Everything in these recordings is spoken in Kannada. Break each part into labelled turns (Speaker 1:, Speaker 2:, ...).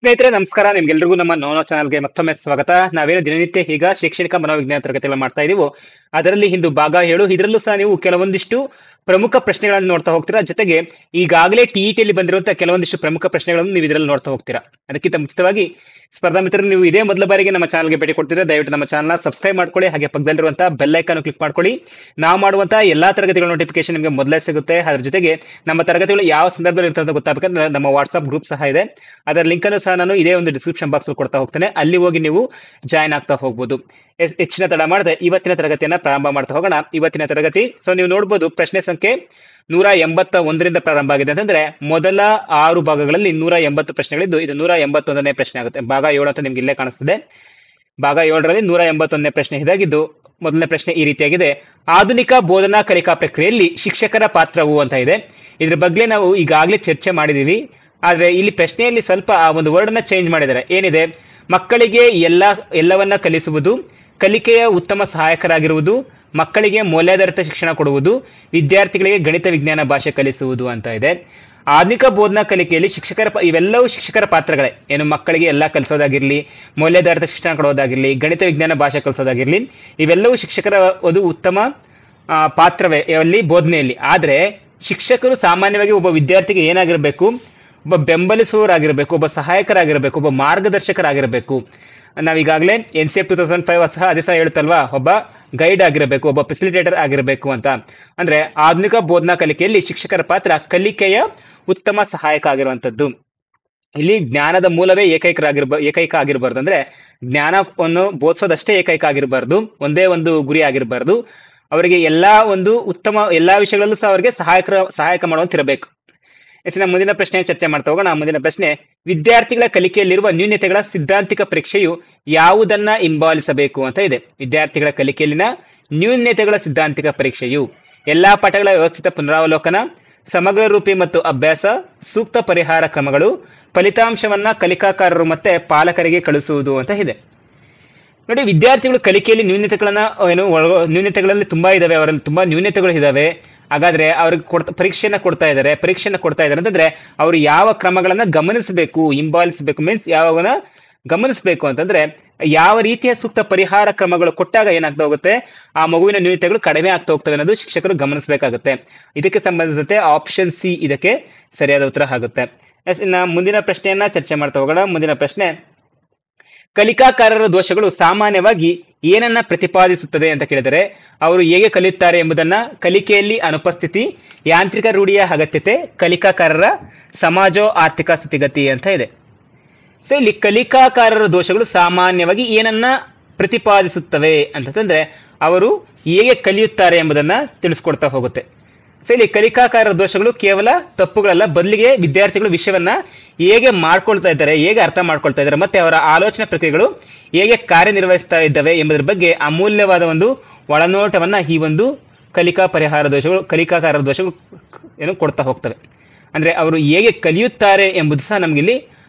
Speaker 1: ಸ್ನೇಹಿತರೆ ನಮಸ್ಕಾರ. ನಿಮ್ಗೆಲ್ರಿಗೂ ನಮ್ಮ ನೋನೋ ಚಾನಲ್ಗೆ ಮತ್ತೊಮ್ಮೆ ಸ್ವಾಗತ. ನಾವೇನು ದಿನನಿತ್ಯ ಈಗ ಶೈಕ್ಷಣಿಕ ಮನೋವಿಜ್ಞಾನ ತರಗತಿಗಳು ಮಾಡ್ತಾ ಇದೀವೋ ಅದರಲ್ಲಿ ಇಂದು ಭಾಗ 7. ಇದರಲ್ಲೂ ಸಹ ನೀವು ಕೆಲವೊಂದಿಷ್ಟು ಪ್ರಮುಖ ಪ್ರಶ್ನೆಗಳನ್ನು ನೋಡ್ತಾ ಹೋಗ್ತೀರಾ. ಜೊತೆಗೆ ಈಗಾಗಲೇ ಟಿಇಟಿಯಲ್ಲಿ ಬಂದಿರುವಂತಹ ಕೆಲವೊಂದಿಷ್ಟು ಪ್ರಮುಖ ಪ್ರಶ್ನೆಗಳನ್ನು ನೀವು ಇದರಲ್ಲಿ ನೋಡ್ತಾ ಹೋಗ್ತೀರಾ. ಅದಕ್ಕಿಂತ ಮುಂಚಿತವಾಗಿ ಸ್ಪರ್ಧಾ ಮಿತ್ರರು, ನೀವು ಇದೇ ಮೊದಲ ಬಾರಿಗೆ ನಮ್ಮ ಚಾನಲ್ಗೆ ಭೇಟಿ ಕೊಡ್ತಿದ್ರೆ ದಯವಿಟ್ಟು ನಮ್ಮ ಚಾನಲ್ನ ಸಬ್ಸ್ಕ್ರೈಬ್ ಮಾಡ್ಕೊಳ್ಳಿ. ಹಾಗೆ ಪಕ್ಕದಲ್ಲಿರುವಂತಹ ಬೆಲ್ ಐಕಾನ್ ಕ್ಲಿಕ್ ಮಾಡ್ಕೊಳ್ಳಿ. ನಾವು ಮಾಡುವಂತಹ ಎಲ್ಲಾ ತರಗತಿಗಳ ನೋಟಿಫಿಕೇಶನ್ ನಿಮಗೆ ಮೊದಲೇ ಸಿಗುತ್ತೆ. ಅದ್ರ ಜೊತೆಗೆ ನಮ್ಮ ತರಗತಿಗಳು ಯಾವ ಸಂದರ್ಭದಲ್ಲಿ ಇರ್ತದೆ ಗೊತ್ತಾಗಬೇಕಂದ್ರೆ ನಮ್ಮ ವಾಟ್ಸ್ಆಪ್ ಗ್ರೂಪ್ ಸಹ ಇದೆ. ಅದರ ಲಿಂಕ್ ಅನ್ನು ಸಹ ನಾನು ಇದೇ ಒಂದು ಡಿಸ್ಕ್ರಿಪ್ಷನ್ ಬಾಕ್ಸ್ ಕೊಡ್ತಾ ಹೋಗ್ತೇನೆ. ಅಲ್ಲಿ ಹೋಗಿ ನೀವು ಜಾಯ್ನ್ ಆಗ್ತಾ ಹೋಗ್ಬೋದು. ಹೆಚ್ಚಿನ ತಡ ಮಾಡದೆ ಇವತ್ತಿನ ತರಗತಿಯನ್ನ ಪ್ರಾರಂಭ ಮಾಡ್ತಾ ಹೋಗೋಣ. ಇವತ್ತಿನ ತರಗತಿ ನೀವು ನೋಡ್ಬೋದು, ಪ್ರಶ್ನೆ ಸಂಖ್ಯೆ 181ರಿಂದ ಪ್ರಾರಂಭ ಆಗಿದೆ. ಅಂತಂದ್ರೆ ಮೊದಲ 6 ಭಾಗಗಳಲ್ಲಿ 180 ಪ್ರಶ್ನೆಗಳಿದ್ದು ಇದು 181ನೇ ಪ್ರಶ್ನೆ ಆಗುತ್ತೆ. ಭಾಗ 7 ಅಂತ ನಿಮ್ಗೆ ಇಲ್ಲೇ ಕಾಣಿಸ್ತಿದೆ. ಭಾಗ 7ರಲ್ಲಿ 181ನೇ ಪ್ರಶ್ನೆ ಇದಾಗಿದ್ದು, ಮೊದಲನೇ ಪ್ರಶ್ನೆ ಈ ರೀತಿಯಾಗಿದೆ: ಆಧುನಿಕ ಬೋಧನಾ ಕಲಿಕಾ ಪ್ರಕ್ರಿಯೆಯಲ್ಲಿ ಶಿಕ್ಷಕರ ಪಾತ್ರವು ಅಂತ ಇದೆ. ಇದ್ರ ಬಗ್ಗೆ ನಾವು ಈಗಾಗಲೇ ಚರ್ಚೆ ಮಾಡಿದೀವಿ. ಆದ್ರೆ ಇಲ್ಲಿ ಪ್ರಶ್ನೆಯಲ್ಲಿ ಸ್ವಲ್ಪ ಆ ಒಂದು ವರ್ಡ್ ಅನ್ನ ಚೇಂಜ್ ಮಾಡಿದ್ದಾರೆ. ಏನಿದೆ? ಮಕ್ಕಳಿಗೆ ಎಲ್ಲವನ್ನ ಕಲಿಸುವುದು, ಕಲಿಕೆಯ ಉತ್ತಮ ಸಹಾಯಕರಾಗಿರುವುದು, ಮಕ್ಕಳಿಗೆ ಮೌಲ್ಯಾಧಾರಿತ ಶಿಕ್ಷಣ ಕೊಡುವುದು, ವಿದ್ಯಾರ್ಥಿಗಳಿಗೆ ಗಣಿತ ವಿಜ್ಞಾನ ಭಾಷೆ ಕಲಿಸುವುದು ಅಂತ ಇದೆ. ಆಧುನಿಕ ಬೋಧನಾ ಕಲಿಕೆಯಲ್ಲಿ ಇವೆಲ್ಲವೂ ಶಿಕ್ಷಕರ ಪಾತ್ರಗಳೇ. ಏನು ಮಕ್ಕಳಿಗೆ ಎಲ್ಲ ಕಲಿಸೋದಾಗಿರ್ಲಿ, ಮೌಲ್ಯಾಧಾರಿತ ಶಿಕ್ಷಣ ಕೊಡೋದಾಗಿರ್ಲಿ, ಗಣಿತ ವಿಜ್ಞಾನ ಭಾಷೆ ಕಲಿಸೋದಾಗಿರ್ಲಿ, ಇವೆಲ್ಲವೂ ಶಿಕ್ಷಕರ ಒಂದು ಉತ್ತಮ ಪಾತ್ರವೇ ಅಲ್ಲಿ ಬೋಧನೆಯಲ್ಲಿ. ಆದ್ರೆ ಶಿಕ್ಷಕರು ಸಾಮಾನ್ಯವಾಗಿ ಒಬ್ಬ ವಿದ್ಯಾರ್ಥಿಗೆ ಏನಾಗಿರ್ಬೇಕು? ಒಬ್ಬ ಬೆಂಬಲಿಸುವವರಾಗಿರ್ಬೇಕು, ಒಬ್ಬ ಸಹಾಯಕರಾಗಿರ್ಬೇಕು, ಒಬ್ಬ ಮಾರ್ಗದರ್ಶಕರಾಗಿರ್ಬೇಕು. ನಾವೀಗಾಗಲೇ NCF 2005 ಸಹ ಅದೇ ಸಹ ಹೇಳುತ್ತಲ್ವಾ, ಒಬ್ಬ ಗೈಡ್ ಆಗಿರಬೇಕು, ಒಬ್ಬ ಫೆಸಿಲಿಟೇಟರ್ ಆಗಿರಬೇಕು ಅಂತ. ಅಂದ್ರೆ ಆಧುನಿಕ ಬೋಧನಾ ಕಲಿಕೆಯಲ್ಲಿ ಶಿಕ್ಷಕರ ಪಾತ್ರ ಕಲಿಕೆಯ ಉತ್ತಮ ಸಹಾಯಕ ಆಗಿರುವಂತದ್ದು. ಇಲ್ಲಿ ಜ್ಞಾನದ ಮೂಲವೇ ಏಕೈಕ ಆಗಿರಬಾರ್ದು. ಅಂದ್ರೆ ಜ್ಞಾನವನ್ನು ಬೋಧಿಸೋದಷ್ಟೇ ಏಕೈಕ ಆಗಿರಬಾರ್ದು, ಒಂದೇ ಒಂದು ಗುರಿ ಆಗಿರಬಾರ್ದು. ಅವರಿಗೆ ಎಲ್ಲಾ ವಿಷಯಗಳಲ್ಲೂ ಸಹ ಅವರಿಗೆ ಸಹಾಯಕ ಮಾಡುವಂತಿರಬೇಕು. ಮುಂದಿನ ಪ್ರಶ್ನೆ ಚರ್ಚೆ ಮಾಡ್ತಾ ಹೋಗೋಣ. ಮುಂದಿನ ಪ್ರಶ್ನೆ: ವಿದ್ಯಾರ್ಥಿಗಳ ಕಲಿಕೆಯಲ್ಲಿರುವ ನ್ಯೂನತೆಗಳ ಸಿದ್ಧಾಂತಿಕ ಪರೀಕ್ಷೆಯು ಯಾವುದನ್ನ ಹಿಂಬಾಲಿಸಬೇಕು ಅಂತ ಇದೆ. ವಿದ್ಯಾರ್ಥಿಗಳ ಕಲಿಕೆಯಲ್ಲಿನ ನ್ಯೂನತೆಗಳ ಸಿದ್ಧಾಂತಿಕ ಪರೀಕ್ಷೆಯು ಎಲ್ಲಾ ಪಾಠಗಳ ವ್ಯವಸ್ಥಿತ ಪುನರಾವಲೋಕನ, ಸಮಗ್ರ ರೂಪಿ ಮತ್ತು ಅಭ್ಯಾಸ, ಸೂಕ್ತ ಪರಿಹಾರ ಕ್ರಮಗಳು, ಫಲಿತಾಂಶವನ್ನ ಕಲಿಕಾಕಾರರು ಮತ್ತೆ ಪಾಲಕರಿಗೆ ಕಳಿಸುವುದು ಅಂತ ಇದೆ. ನೋಡಿ, ವಿದ್ಯಾರ್ಥಿಗಳು ಕಲಿಕೆಯಲ್ಲಿ ನ್ಯೂನತೆಗಳಲ್ಲಿ ತುಂಬಾ ಇದಾವೆ. ಅವರಲ್ಲಿ ತುಂಬಾ ನ್ಯೂನತೆಗಳು ಇದಾವೆ. ಹಾಗಾದ್ರೆ ಅವ್ರಿಗೆ ಪರೀಕ್ಷೆನ ಕೊಡ್ತಾ ಇದ್ದಾರೆ ಅಂತಂದ್ರೆ ಅವರು ಯಾವ ಕ್ರಮಗಳನ್ನ ಗಮನಿಸಬೇಕು? ಹಿಂಬಾಲಿಸಬೇಕು ಮೀನ್ಸ್ ಯಾವಾಗನ ಗಮನಿಸಬೇಕು ಅಂತಂದ್ರೆ ಯಾವ ರೀತಿಯ ಸೂಕ್ತ ಪರಿಹಾರ ಕ್ರಮಗಳು ಕೊಟ್ಟಾಗ ಏನಾಗ್ತಾ ಹೋಗುತ್ತೆ, ಆ ಮಗುವಿನ ನ್ಯೂನತೆಗಳು ಕಡಿಮೆ ಆಗ್ತಾ ಹೋಗ್ತವೆ ಅನ್ನೋದು ಶಿಕ್ಷಕರು ಗಮನಿಸಬೇಕಾಗುತ್ತೆ. ಇದಕ್ಕೆ ಸಂಬಂಧಿಸಿದಂತೆ ಆಪ್ಷನ್ ಸಿ ಇದಕ್ಕೆ ಸರಿಯಾದ ಉತ್ತರ ಆಗುತ್ತೆ. ಮುಂದಿನ ಪ್ರಶ್ನೆಯನ್ನ ಚರ್ಚೆ ಮಾಡ್ತಾ ಹೋಗೋಣ. ಮುಂದಿನ ಪ್ರಶ್ನೆ: ಕಲಿಕಾಕಾರರ ದೋಷಗಳು ಸಾಮಾನ್ಯವಾಗಿ ಏನನ್ನ ಪ್ರತಿಪಾದಿಸುತ್ತದೆ ಅಂತ ಕೇಳಿದರೆ, ಅವರು ಹೇಗೆ ಕಲಿಯುತ್ತಾರೆ ಎಂಬುದನ್ನ, ಕಲಿಕೆಯಲ್ಲಿ ಅನುಪಸ್ಥಿತಿ, ಯಾಂತ್ರಿಕ ರೂಢಿಯ ಅಗತ್ಯತೆ, ಕಲಿಕಾಕಾರರ ಸಮಾಜೋ ಆರ್ಥಿಕ ಸ್ಥಿತಿಗತಿ ಅಂತ ಇದೆ. ಇಲ್ಲಿ ಕಲಿಕಾಕಾರರ ದೋಷಗಳು ಸಾಮಾನ್ಯವಾಗಿ ಏನನ್ನ ಪ್ರತಿಪಾದಿಸುತ್ತವೆ ಅಂತಂದ್ರೆ ಅವರು ಹೇಗೆ ಕಲಿಯುತ್ತಾರೆ ಎಂಬುದನ್ನ ತಿಳಿಸ್ಕೊಡ್ತಾ ಹೋಗುತ್ತೆ. ಇಲ್ಲಿ ಕಲಿಕಾಕಾರರ ದೋಷಗಳು ಕೇವಲ ತಪ್ಪುಗಳಲ್ಲ, ಬದಲಿಗೆ ವಿದ್ಯಾರ್ಥಿಗಳು ವಿಷಯವನ್ನ ಹೇಗೆ ಮಾಡ್ಕೊಳ್ತಾ ಇದ್ದಾರೆ, ಹೇಗೆ ಅರ್ಥ ಮಾಡ್ಕೊಳ್ತಾ ಇದ್ದಾರೆ, ಮತ್ತೆ ಅವರ ಆಲೋಚನಾ ಪ್ರಕ್ರಿಯೆಗಳು ಹೇಗೆ ಕಾರ್ಯನಿರ್ವಹಿಸ್ತಾ ಇದ್ದಾವೆ ಎಂಬುದರ ಬಗ್ಗೆ ಅಮೂಲ್ಯವಾದ ಒಂದು ಒಳನೋಟವನ್ನ ಈ ಒಂದು ಕಲಿಕಾಕಾರರ ದೋಷಗಳು ಕೊಡ್ತಾ ಹೋಗ್ತವೆ. ಅಂದ್ರೆ ಅವರು ಹೇಗೆ ಕಲಿಯುತ್ತಾರೆ ಎಂಬುದು ಸಹ ನಮ್ಗಿಲ್ಲಿ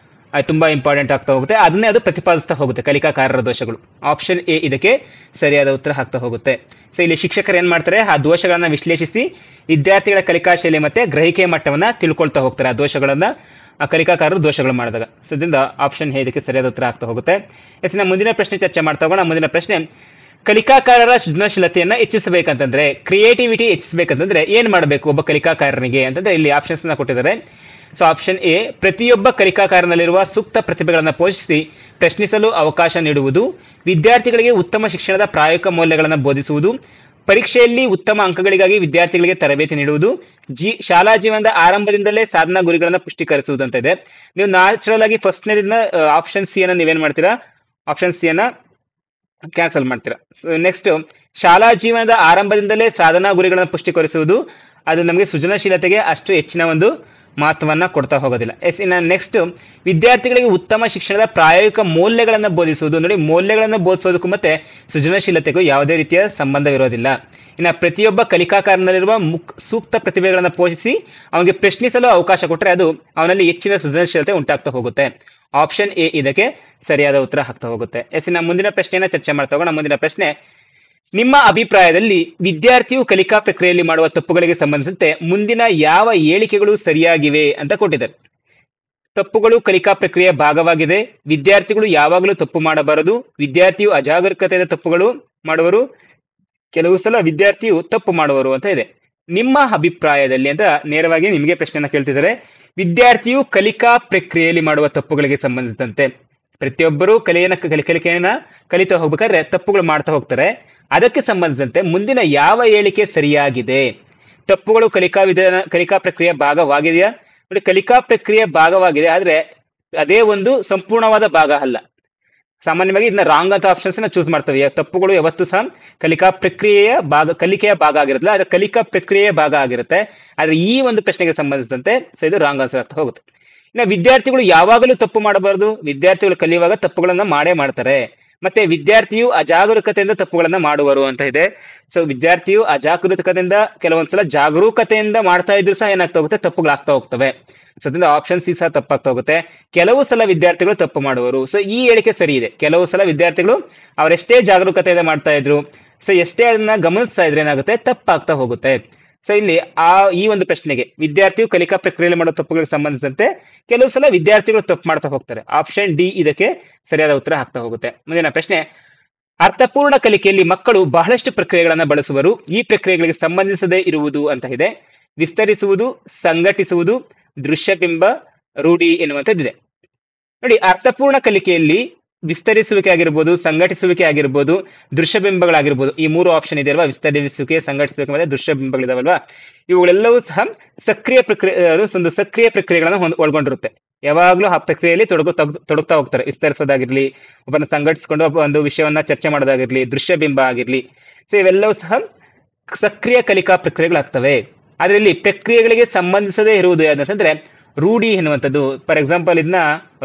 Speaker 1: ತುಂಬಾ ಇಂಪಾರ್ಟೆಂಟ್ ಆಗ್ತಾ ಹೋಗುತ್ತೆ. ಅದನ್ನೇ ಅದು ಪ್ರತಿಪಾದಿಸ್ತಾ ಹೋಗುತ್ತೆ, ಕಲಿಕಾಕಾರರ ದೋಷಗಳು. ಆಪ್ಷನ್ ಎ ಇದಕ್ಕೆ ಸರಿಯಾದ ಉತ್ತರ ಆಗ್ತಾ ಹೋಗುತ್ತೆ. ಇಲ್ಲಿ ಶಿಕ್ಷಕರು ಏನ್ ಮಾಡ್ತಾರೆ, ಆ ದೋಷಗಳನ್ನ ವಿಶ್ಲೇಷಿಸಿ ವಿದ್ಯಾರ್ಥಿಗಳ ಕಲಿಕಾ ಶೈಲಿ ಮತ್ತೆ ಗ್ರಹಿಕೆ ಮಟ್ಟವನ್ನ ತಿಳ್ಕೊಳ್ತಾ ಹೋಗ್ತಾರೆ. ಆ ದೋಷಗಳನ್ನ ಕಲಿಕಾಕಾರರು ದೋಷಗಳು ಮಾಡಿದಾಗ. ಇದರಿಂದ ಆಪ್ಷನ್ ಎ ಇದಕ್ಕೆ ಸರಿಯಾದ ಉತ್ತರ ಆಗ್ತಾ ಹೋಗುತ್ತೆ. ಮುಂದಿನ ಪ್ರಶ್ನೆ ಚರ್ಚೆ ಮಾಡ್ತಾ ಹೋಗೋಣ. ಮುಂದಿನ ಪ್ರಶ್ನೆ: ಕಲಿಕಾಕಾರರ ಸೃಜನಶೀಲತೆಯನ್ನ ಹೆಚ್ಚಿಸಬೇಕಂತಂದ್ರೆ, ಕ್ರಿಯೇಟಿವಿಟಿ ಹೆಚ್ಚಿಸಬೇಕಂತಂದ್ರೆ ಏನ್ ಮಾಡಬೇಕು ಒಬ್ಬ ಕಲಿಕಾಕಾರನಿಗೆ ಅಂತಂದ್ರೆ ಇಲ್ಲಿ ಆಪ್ಷನ್ಸ್ ನ ಕೊಟ್ಟಿದ್ದಾರೆ. ಆಪ್ಷನ್ ಎ: ಪ್ರತಿಯೊಬ್ಬ ಕಲಿಕಾಕಾರನಲ್ಲಿರುವ ಸೂಕ್ತ ಪ್ರತಿಭೆಗಳನ್ನು ಪೋಷಿಸಿ ಪ್ರಶ್ನಿಸಲು ಅವಕಾಶ ನೀಡುವುದು, ವಿದ್ಯಾರ್ಥಿಗಳಿಗೆ ಉತ್ತಮ ಶಿಕ್ಷಣದ ಪ್ರಾಯೋಗಿಕ ಮೌಲ್ಯಗಳನ್ನು ಬೋಧಿಸುವುದು, ಪರೀಕ್ಷೆಯಲ್ಲಿ ಉತ್ತಮ ಅಂಕಗಳಿಗಾಗಿ ವಿದ್ಯಾರ್ಥಿಗಳಿಗೆ ತರಬೇತಿ ನೀಡುವುದು, ಶಾಲಾ ಜೀವನದ ಆರಂಭದಿಂದಲೇ ಸಾಧನಾ ಗುರಿಗಳನ್ನು ಪುಷ್ಟೀಕರಿಸುವುದು ಅಂತ ಇದೆ. ನೀವು ನ್ಯಾಚುರಲ್ ಆಗಿ ಫಸ್ಟ್ನೇದಿಂದ ಆಪ್ಷನ್ ಸಿ ಅನ್ನ ನೀವೇನ್ ಮಾಡ್ತೀರಾ? ಆಪ್ಷನ್ ಸಿ ಅನ್ನ ಕ್ಯಾನ್ಸಲ್ ಮಾಡ್ತೀರಾ. ನೆಕ್ಸ್ಟ್, ಶಾಲಾ ಜೀವನದ ಆರಂಭದಿಂದಲೇ ಸಾಧನಾ ಗುರಿಗಳನ್ನು ಪುಷ್ಟೀಕರಿಸುವುದು, ಅದು ನಮಗೆ ಸೃಜನಶೀಲತೆಗೆ ಅಷ್ಟು ಹೆಚ್ಚಿನ ಒಂದು ಮಹತ್ವವನ್ನ ಕೊಡ್ತಾ ಹೋಗೋದಿಲ್ಲ. ನೆಕ್ಸ್ಟ್, ವಿದ್ಯಾರ್ಥಿಗಳಿಗೆ ಉತ್ತಮ ಶಿಕ್ಷಣದ ಪ್ರಾಯೋಗಿಕ ಮೌಲ್ಯಗಳನ್ನು ಬೋಧಿಸುವುದು. ನೋಡಿ, ಮೌಲ್ಯಗಳನ್ನು ಬೋಧಿಸೋದಕ್ಕೂ ಮತ್ತೆ ಸೃಜನಶೀಲತೆಗೂ ಯಾವುದೇ ರೀತಿಯ ಸಂಬಂಧವಿರೋದಿಲ್ಲ. ಪ್ರತಿಯೊಬ್ಬ ಕಲಿಕಾಕಾರನಲ್ಲಿರುವ ಸೂಕ್ತ ಪ್ರತಿಭೆಗಳನ್ನು ಪೋಷಿಸಿ ಅವನಿಗೆ ಪ್ರಶ್ನಿಸಲು ಅವಕಾಶ ಕೊಟ್ಟರೆ ಅದು ಅವನಲ್ಲಿ ಹೆಚ್ಚಿನ ಸೃಜನಶೀಲತೆ ಉಂಟಾಗ್ತಾ ಹೋಗುತ್ತೆ. ಆಪ್ಷನ್ ಎ ಇದಕ್ಕೆ ಸರಿಯಾದ ಉತ್ತರ ಆಗ್ತಾ ಹೋಗುತ್ತೆ. ಮುಂದಿನ ಪ್ರಶ್ನೆಯನ್ನ ಚರ್ಚೆ ಮಾಡ್ತಾ ಹೋಗೋಣ. ಮುಂದಿನ ಪ್ರಶ್ನೆ: ನಿಮ್ಮ ಅಭಿಪ್ರಾಯದಲ್ಲಿ ವಿದ್ಯಾರ್ಥಿಯು ಕಲಿಕಾ ಪ್ರಕ್ರಿಯೆಯಲ್ಲಿ ಮಾಡುವ ತಪ್ಪುಗಳಿಗೆ ಸಂಬಂಧಿಸಿದಂತೆ ಮುಂದಿನ ಯಾವ ಹೇಳಿಕೆಗಳು ಸರಿಯಾಗಿವೆ ಅಂತ ಕೊಟ್ಟಿದ್ದಾರೆ. ತಪ್ಪುಗಳು ಕಲಿಕಾ ಪ್ರಕ್ರಿಯೆಯ ಭಾಗವಾಗಿದೆ. ವಿದ್ಯಾರ್ಥಿಗಳು ಯಾವಾಗಲೂ ತಪ್ಪು ಮಾಡಬಾರದು. ವಿದ್ಯಾರ್ಥಿಯು ಅಜಾಗರೂಕತೆಯಿಂದ ತಪ್ಪುಗಳು ಮಾಡುವರು. ಕೆಲವು ಸಲ ವಿದ್ಯಾರ್ಥಿಯು ತಪ್ಪು ಮಾಡುವರು ಅಂತ ಇದೆ. ನಿಮ್ಮ ಅಭಿಪ್ರಾಯದಲ್ಲಿ ಅಂತ ನೇರವಾಗಿ ನಿಮಗೆ ಪ್ರಶ್ನೆಯನ್ನ ಕೇಳ್ತಿದ್ದಾರೆ. ವಿದ್ಯಾರ್ಥಿಯು ಕಲಿಕಾ ಪ್ರಕ್ರಿಯೆಯಲ್ಲಿ ಮಾಡುವ ತಪ್ಪುಗಳಿಗೆ ಸಂಬಂಧಿಸಿದಂತೆ ಪ್ರತಿಯೊಬ್ಬರು ಕಲಿಕೆಯನ್ನ ಕಲಿತಾ ಹೋಗ್ಬೇಕಾದ್ರೆ ತಪ್ಪುಗಳು ಮಾಡ್ತಾ ಹೋಗ್ತಾರೆ. ಅದಕ್ಕೆ ಸಂಬಂಧಿಸಿದಂತೆ ಮುಂದಿನ ಯಾವ ಹೇಳಿಕೆ ಸರಿಯಾಗಿದೆ? ತಪ್ಪುಗಳು ಕಲಿಕಾ ಪ್ರಕ್ರಿಯೆಯ ಭಾಗವಾಗಿದೆಯಾ? ನೋಡಿ, ಕಲಿಕಾ ಪ್ರಕ್ರಿಯೆಯ ಭಾಗವಾಗಿದೆ, ಆದ್ರೆ ಅದೇ ಒಂದು ಸಂಪೂರ್ಣವಾದ ಭಾಗ ಅಲ್ಲ. ಸಾಮಾನ್ಯವಾಗಿ ಇದನ್ನ ರಾಂಗ್ ಅಂತ ಆಪ್ಷನ್ಸ್ ನ ಚೂಸ್ ಮಾಡ್ತೇವೆ. ತಪ್ಪುಗಳು ಯಾವತ್ತೂ ಸಹ ಕಲಿಕೆಯ ಭಾಗ ಆಗಿರೋದಿಲ್ಲ, ಆದ್ರೆ ಕಲಿಕಾ ಪ್ರಕ್ರಿಯೆಯ ಭಾಗ ಆಗಿರುತ್ತೆ. ಆದ್ರೆ ಈ ಒಂದು ಪ್ರಶ್ನೆಗೆ ಸಂಬಂಧಿಸಿದಂತೆ ಇದು ರಾಂಗ್ ಆನ್ಸರ್ ಆಗ್ತಾ ಹೋಗುತ್ತೆ. ಇನ್ನು ವಿದ್ಯಾರ್ಥಿಗಳು ಯಾವಾಗಲೂ ತಪ್ಪು ಮಾಡಬಾರದು. ವಿದ್ಯಾರ್ಥಿಗಳು ಕಲಿಯುವಾಗ ತಪ್ಪುಗಳನ್ನ ಮಾಡೇ ಮಾಡ್ತಾರೆ. ಮತ್ತೆ ವಿದ್ಯಾರ್ಥಿಯು ಅಜಾಗರೂಕತೆಯಿಂದ ತಪ್ಪುಗಳನ್ನ ಮಾಡುವರು ಅಂತ ಇದೆ. ಸೊ ವಿದ್ಯಾರ್ಥಿಯು ಅಜಾಗರೂಕತೆಯಿಂದ ಕೆಲವೊಂದ್ಸಲ ಜಾಗರೂಕತೆಯಿಂದ ಮಾಡ್ತಾ ಇದ್ರು ಸಹ ಏನಾಗ್ತಾ ಹೋಗುತ್ತೆ, ತಪ್ಪುಗಳಾಗ್ತಾ ಹೋಗ್ತವೆ. ಸೊ ಅದರಿಂದ ಆಪ್ಷನ್ ಸಿ ಸಹ ತಪ್ಪಾಗ್ತಾ ಹೋಗುತ್ತೆ. ಕೆಲವು ಸಲ ವಿದ್ಯಾರ್ಥಿಗಳು ತಪ್ಪು ಮಾಡುವರು. ಸೊ ಈ ಹೇಳಿಕೆ ಸರಿ ಇದೆ. ಕೆಲವು ಸಲ ವಿದ್ಯಾರ್ಥಿಗಳು ಅವರೆಷ್ಟೇ ಜಾಗರೂಕತೆಯಿಂದ ಮಾಡ್ತಾ ಇದ್ರು, ಸೊ ಎಷ್ಟೇ ಅದನ್ನ ಗಮನಿಸ್ತಾ ಇದ್ರೆ ಏನಾಗುತ್ತೆ, ತಪ್ಪಾಗ್ತಾ ಹೋಗುತ್ತೆ. ಸೊ ಇಲ್ಲಿ ಈ ಒಂದು ಪ್ರಶ್ನೆಗೆ ವಿದ್ಯಾರ್ಥಿಯು ಕಲಿಕಾ ಪ್ರಕ್ರಿಯೆಯಲ್ಲಿ ಮಾಡೋ ತಪ್ಪುಗಳಿಗೆ ಸಂಬಂಧಿಸಿದಂತೆ ಕೆಲವು ಸಲ ವಿದ್ಯಾರ್ಥಿಗಳು ತಪ್ಪು ಮಾಡ್ತಾ ಹೋಗ್ತಾರೆ. ಆಪ್ಷನ್ ಡಿ ಇದಕ್ಕೆ ಸರಿಯಾದ ಉತ್ತರ ಆಗ್ತಾ ಹೋಗುತ್ತೆ. ಮುಂದಿನ ಪ್ರಶ್ನೆ, ಅರ್ಥಪೂರ್ಣ ಕಲಿಕೆಯಲ್ಲಿ ಮಕ್ಕಳು ಬಹಳಷ್ಟು ಪ್ರಕ್ರಿಯೆಗಳನ್ನ ಬಳಸುವರು. ಈ ಪ್ರಕ್ರಿಯೆಗಳಿಗೆ ಸಂಬಂಧಿಸದೇ ಇರುವುದು ಅಂತ ಇದೆ. ವಿಸ್ತರಿಸುವುದು, ಸಂಘಟಿಸುವುದು, ದೃಶ್ಯಬಿಂಬ, ರೂಢಿ ಎನ್ನುವಂಥದ್ದಿದೆ. ನೋಡಿ, ಅರ್ಥಪೂರ್ಣ ಕಲಿಕೆಯಲ್ಲಿ ವಿಸ್ತರಿಸುವಿಕೆ ಆಗಿರ್ಬೋದು, ಸಂಘಟಿಸುವಿಕೆ ಆಗಿರ್ಬೋದು, ದೃಶ್ಯಬಿಂಬಗಳಾಗಿರ್ಬೋದು, ಈ ಮೂರು ಆಪ್ಷನ್ ಇದೆ ಅಲ್ವಾ, ವಿಸ್ತರಿಸುವಿಕೆ, ಸಂಘಟಿಸುವಿಕೆ ಮತ್ತೆ ದೃಶ್ಯಬಿಂಬಗಳಿದಾವಲ್ವಾ, ಇವುಗಳೆಲ್ಲವೂ ಸಹ ಸಕ್ರಿಯ ಪ್ರಕ್ರಿಯೆಗಳನ್ನು ಒಳಗೊಂಡಿರುತ್ತೆ. ಯಾವಾಗ್ಲೂ ಆ ಪ್ರಕ್ರಿಯೆಯಲ್ಲಿ ತೊಡಗ್ತಾ ಹೋಗ್ತಾರೆ. ವಿಸ್ತರಿಸೋದಾಗಿರ್ಲಿ, ಒಬ್ಬನ ಸಂಘಟಿಸಿಕೊಂಡು ಒಂದು ವಿಷಯವನ್ನ ಚರ್ಚೆ ಮಾಡೋದಾಗಿರ್ಲಿ, ದೃಶ್ಯಬಿಂಬ ಆಗಿರ್ಲಿ, ಸೊ ಇವೆಲ್ಲವೂ ಸಹ ಸಕ್ರಿಯ ಕಲಿಕಾ ಪ್ರಕ್ರಿಯೆಗಳಾಗ್ತವೆ. ಆದ್ರೆ ಇಲ್ಲಿ ಪ್ರಕ್ರಿಯೆಗಳಿಗೆ ಸಂಬಂಧಿಸದೇ ಇರುವುದು ಯಾದಂತಂದ್ರೆ ರೂಢಿ ಎನ್ನುವಂಥದ್ದು. ಫಾರ್ ಎಕ್ಸಾಂಪಲ್ ಇದನ್ನ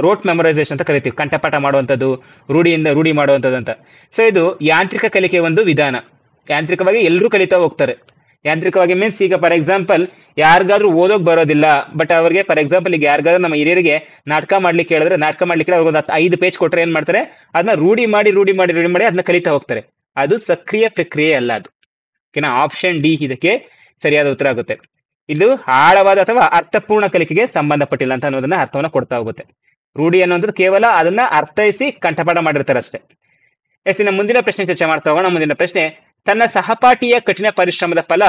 Speaker 1: ರೋಟ್ ಮೆಮೊರೈಸೇಷನ್ ಅಂತ ಕರಿತೀವಿ, ಕಂಠಪಾಠ ಮಾಡುವಂಥದ್ದು, ರೂಢಿ ಮಾಡುವಂಥದ್ದು ಅಂತ. ಸೊ ಇದು ಯಾಂತ್ರಿಕ ಕಲಿಕೆಯ ಒಂದು ವಿಧಾನ. ಯಾಂತ್ರಿಕವಾಗಿ ಎಲ್ಲರೂ ಕಲಿತಾ ಹೋಗ್ತಾರೆ. ಯಾಂತ್ರಿಕವಾಗಿ ಮೀನ್ಸ್ ಈಗ ಫಾರ್ ಎಕ್ಸಾಂಪಲ್ ಯಾರಿಗಾದ್ರೂ ಓದೋಕ್ ಬರೋದಿಲ್ಲ, ಬಟ್ ಅವ್ರಿಗೆ ಫಾರ್ ಎಕ್ಸಾಂಪಲ್ ಈಗ ಯಾರಿಗಾದ್ರೂ ನಮ್ಮ ಹಿರಿಯರಿಗೆ ನಾಟಕ ಮಾಡ್ಲಿಕ್ಕೆ ಹೇಳಿದ್ರೆ ಅವ್ರಿಗೆ ಒಂದು 5 ಪೇಜ್ ಕೊಟ್ರೆ ಏನ್ ಮಾಡ್ತಾರೆ, ಅದನ್ನ ರೂಢಿ ಮಾಡಿ ಅದನ್ನ ಕಲಿತಾ ಹೋಗ್ತಾರೆ. ಅದು ಸಕ್ರಿಯ ಪ್ರಕ್ರಿಯೆ ಅಲ್ಲ ಅದು. ಓಕೆನಾ? ಆಪ್ಷನ್ ಡಿ ಇದಕ್ಕೆ ಸರಿಯಾದ ಉತ್ತರ ಆಗುತ್ತೆ. ಇದು ಆಳವಾದ ಅಥವಾ ಅರ್ಥಪೂರ್ಣ ಕಲಿಕೆಗೆ ಸಂಬಂಧಪಟ್ಟಿಲ್ಲ ಅಂತ ಅನ್ನೋದನ್ನ ಅರ್ಥವನ್ನ ಕೊಡ್ತಾ ಹೋಗುತ್ತೆ. ರೂಢಿ ಅನ್ನೋದು ಕೇವಲ ಅದನ್ನ ಅರ್ಥೈಸಿ ಕಂಠಪಾಠ ಮಾಡಿರ್ತಾರೆ ಅಷ್ಟೇ. ಇನ್ನು ಮುಂದಿನ ಪ್ರಶ್ನೆ ಚರ್ಚೆ ಮಾಡ್ತಾ ಹೋಗೋಣ. ಮುಂದಿನ ಪ್ರಶ್ನೆ, ತನ್ನ ಸಹಪಾಠಿಯ ಕಠಿಣ ಪರಿಶ್ರಮದ ಫಲ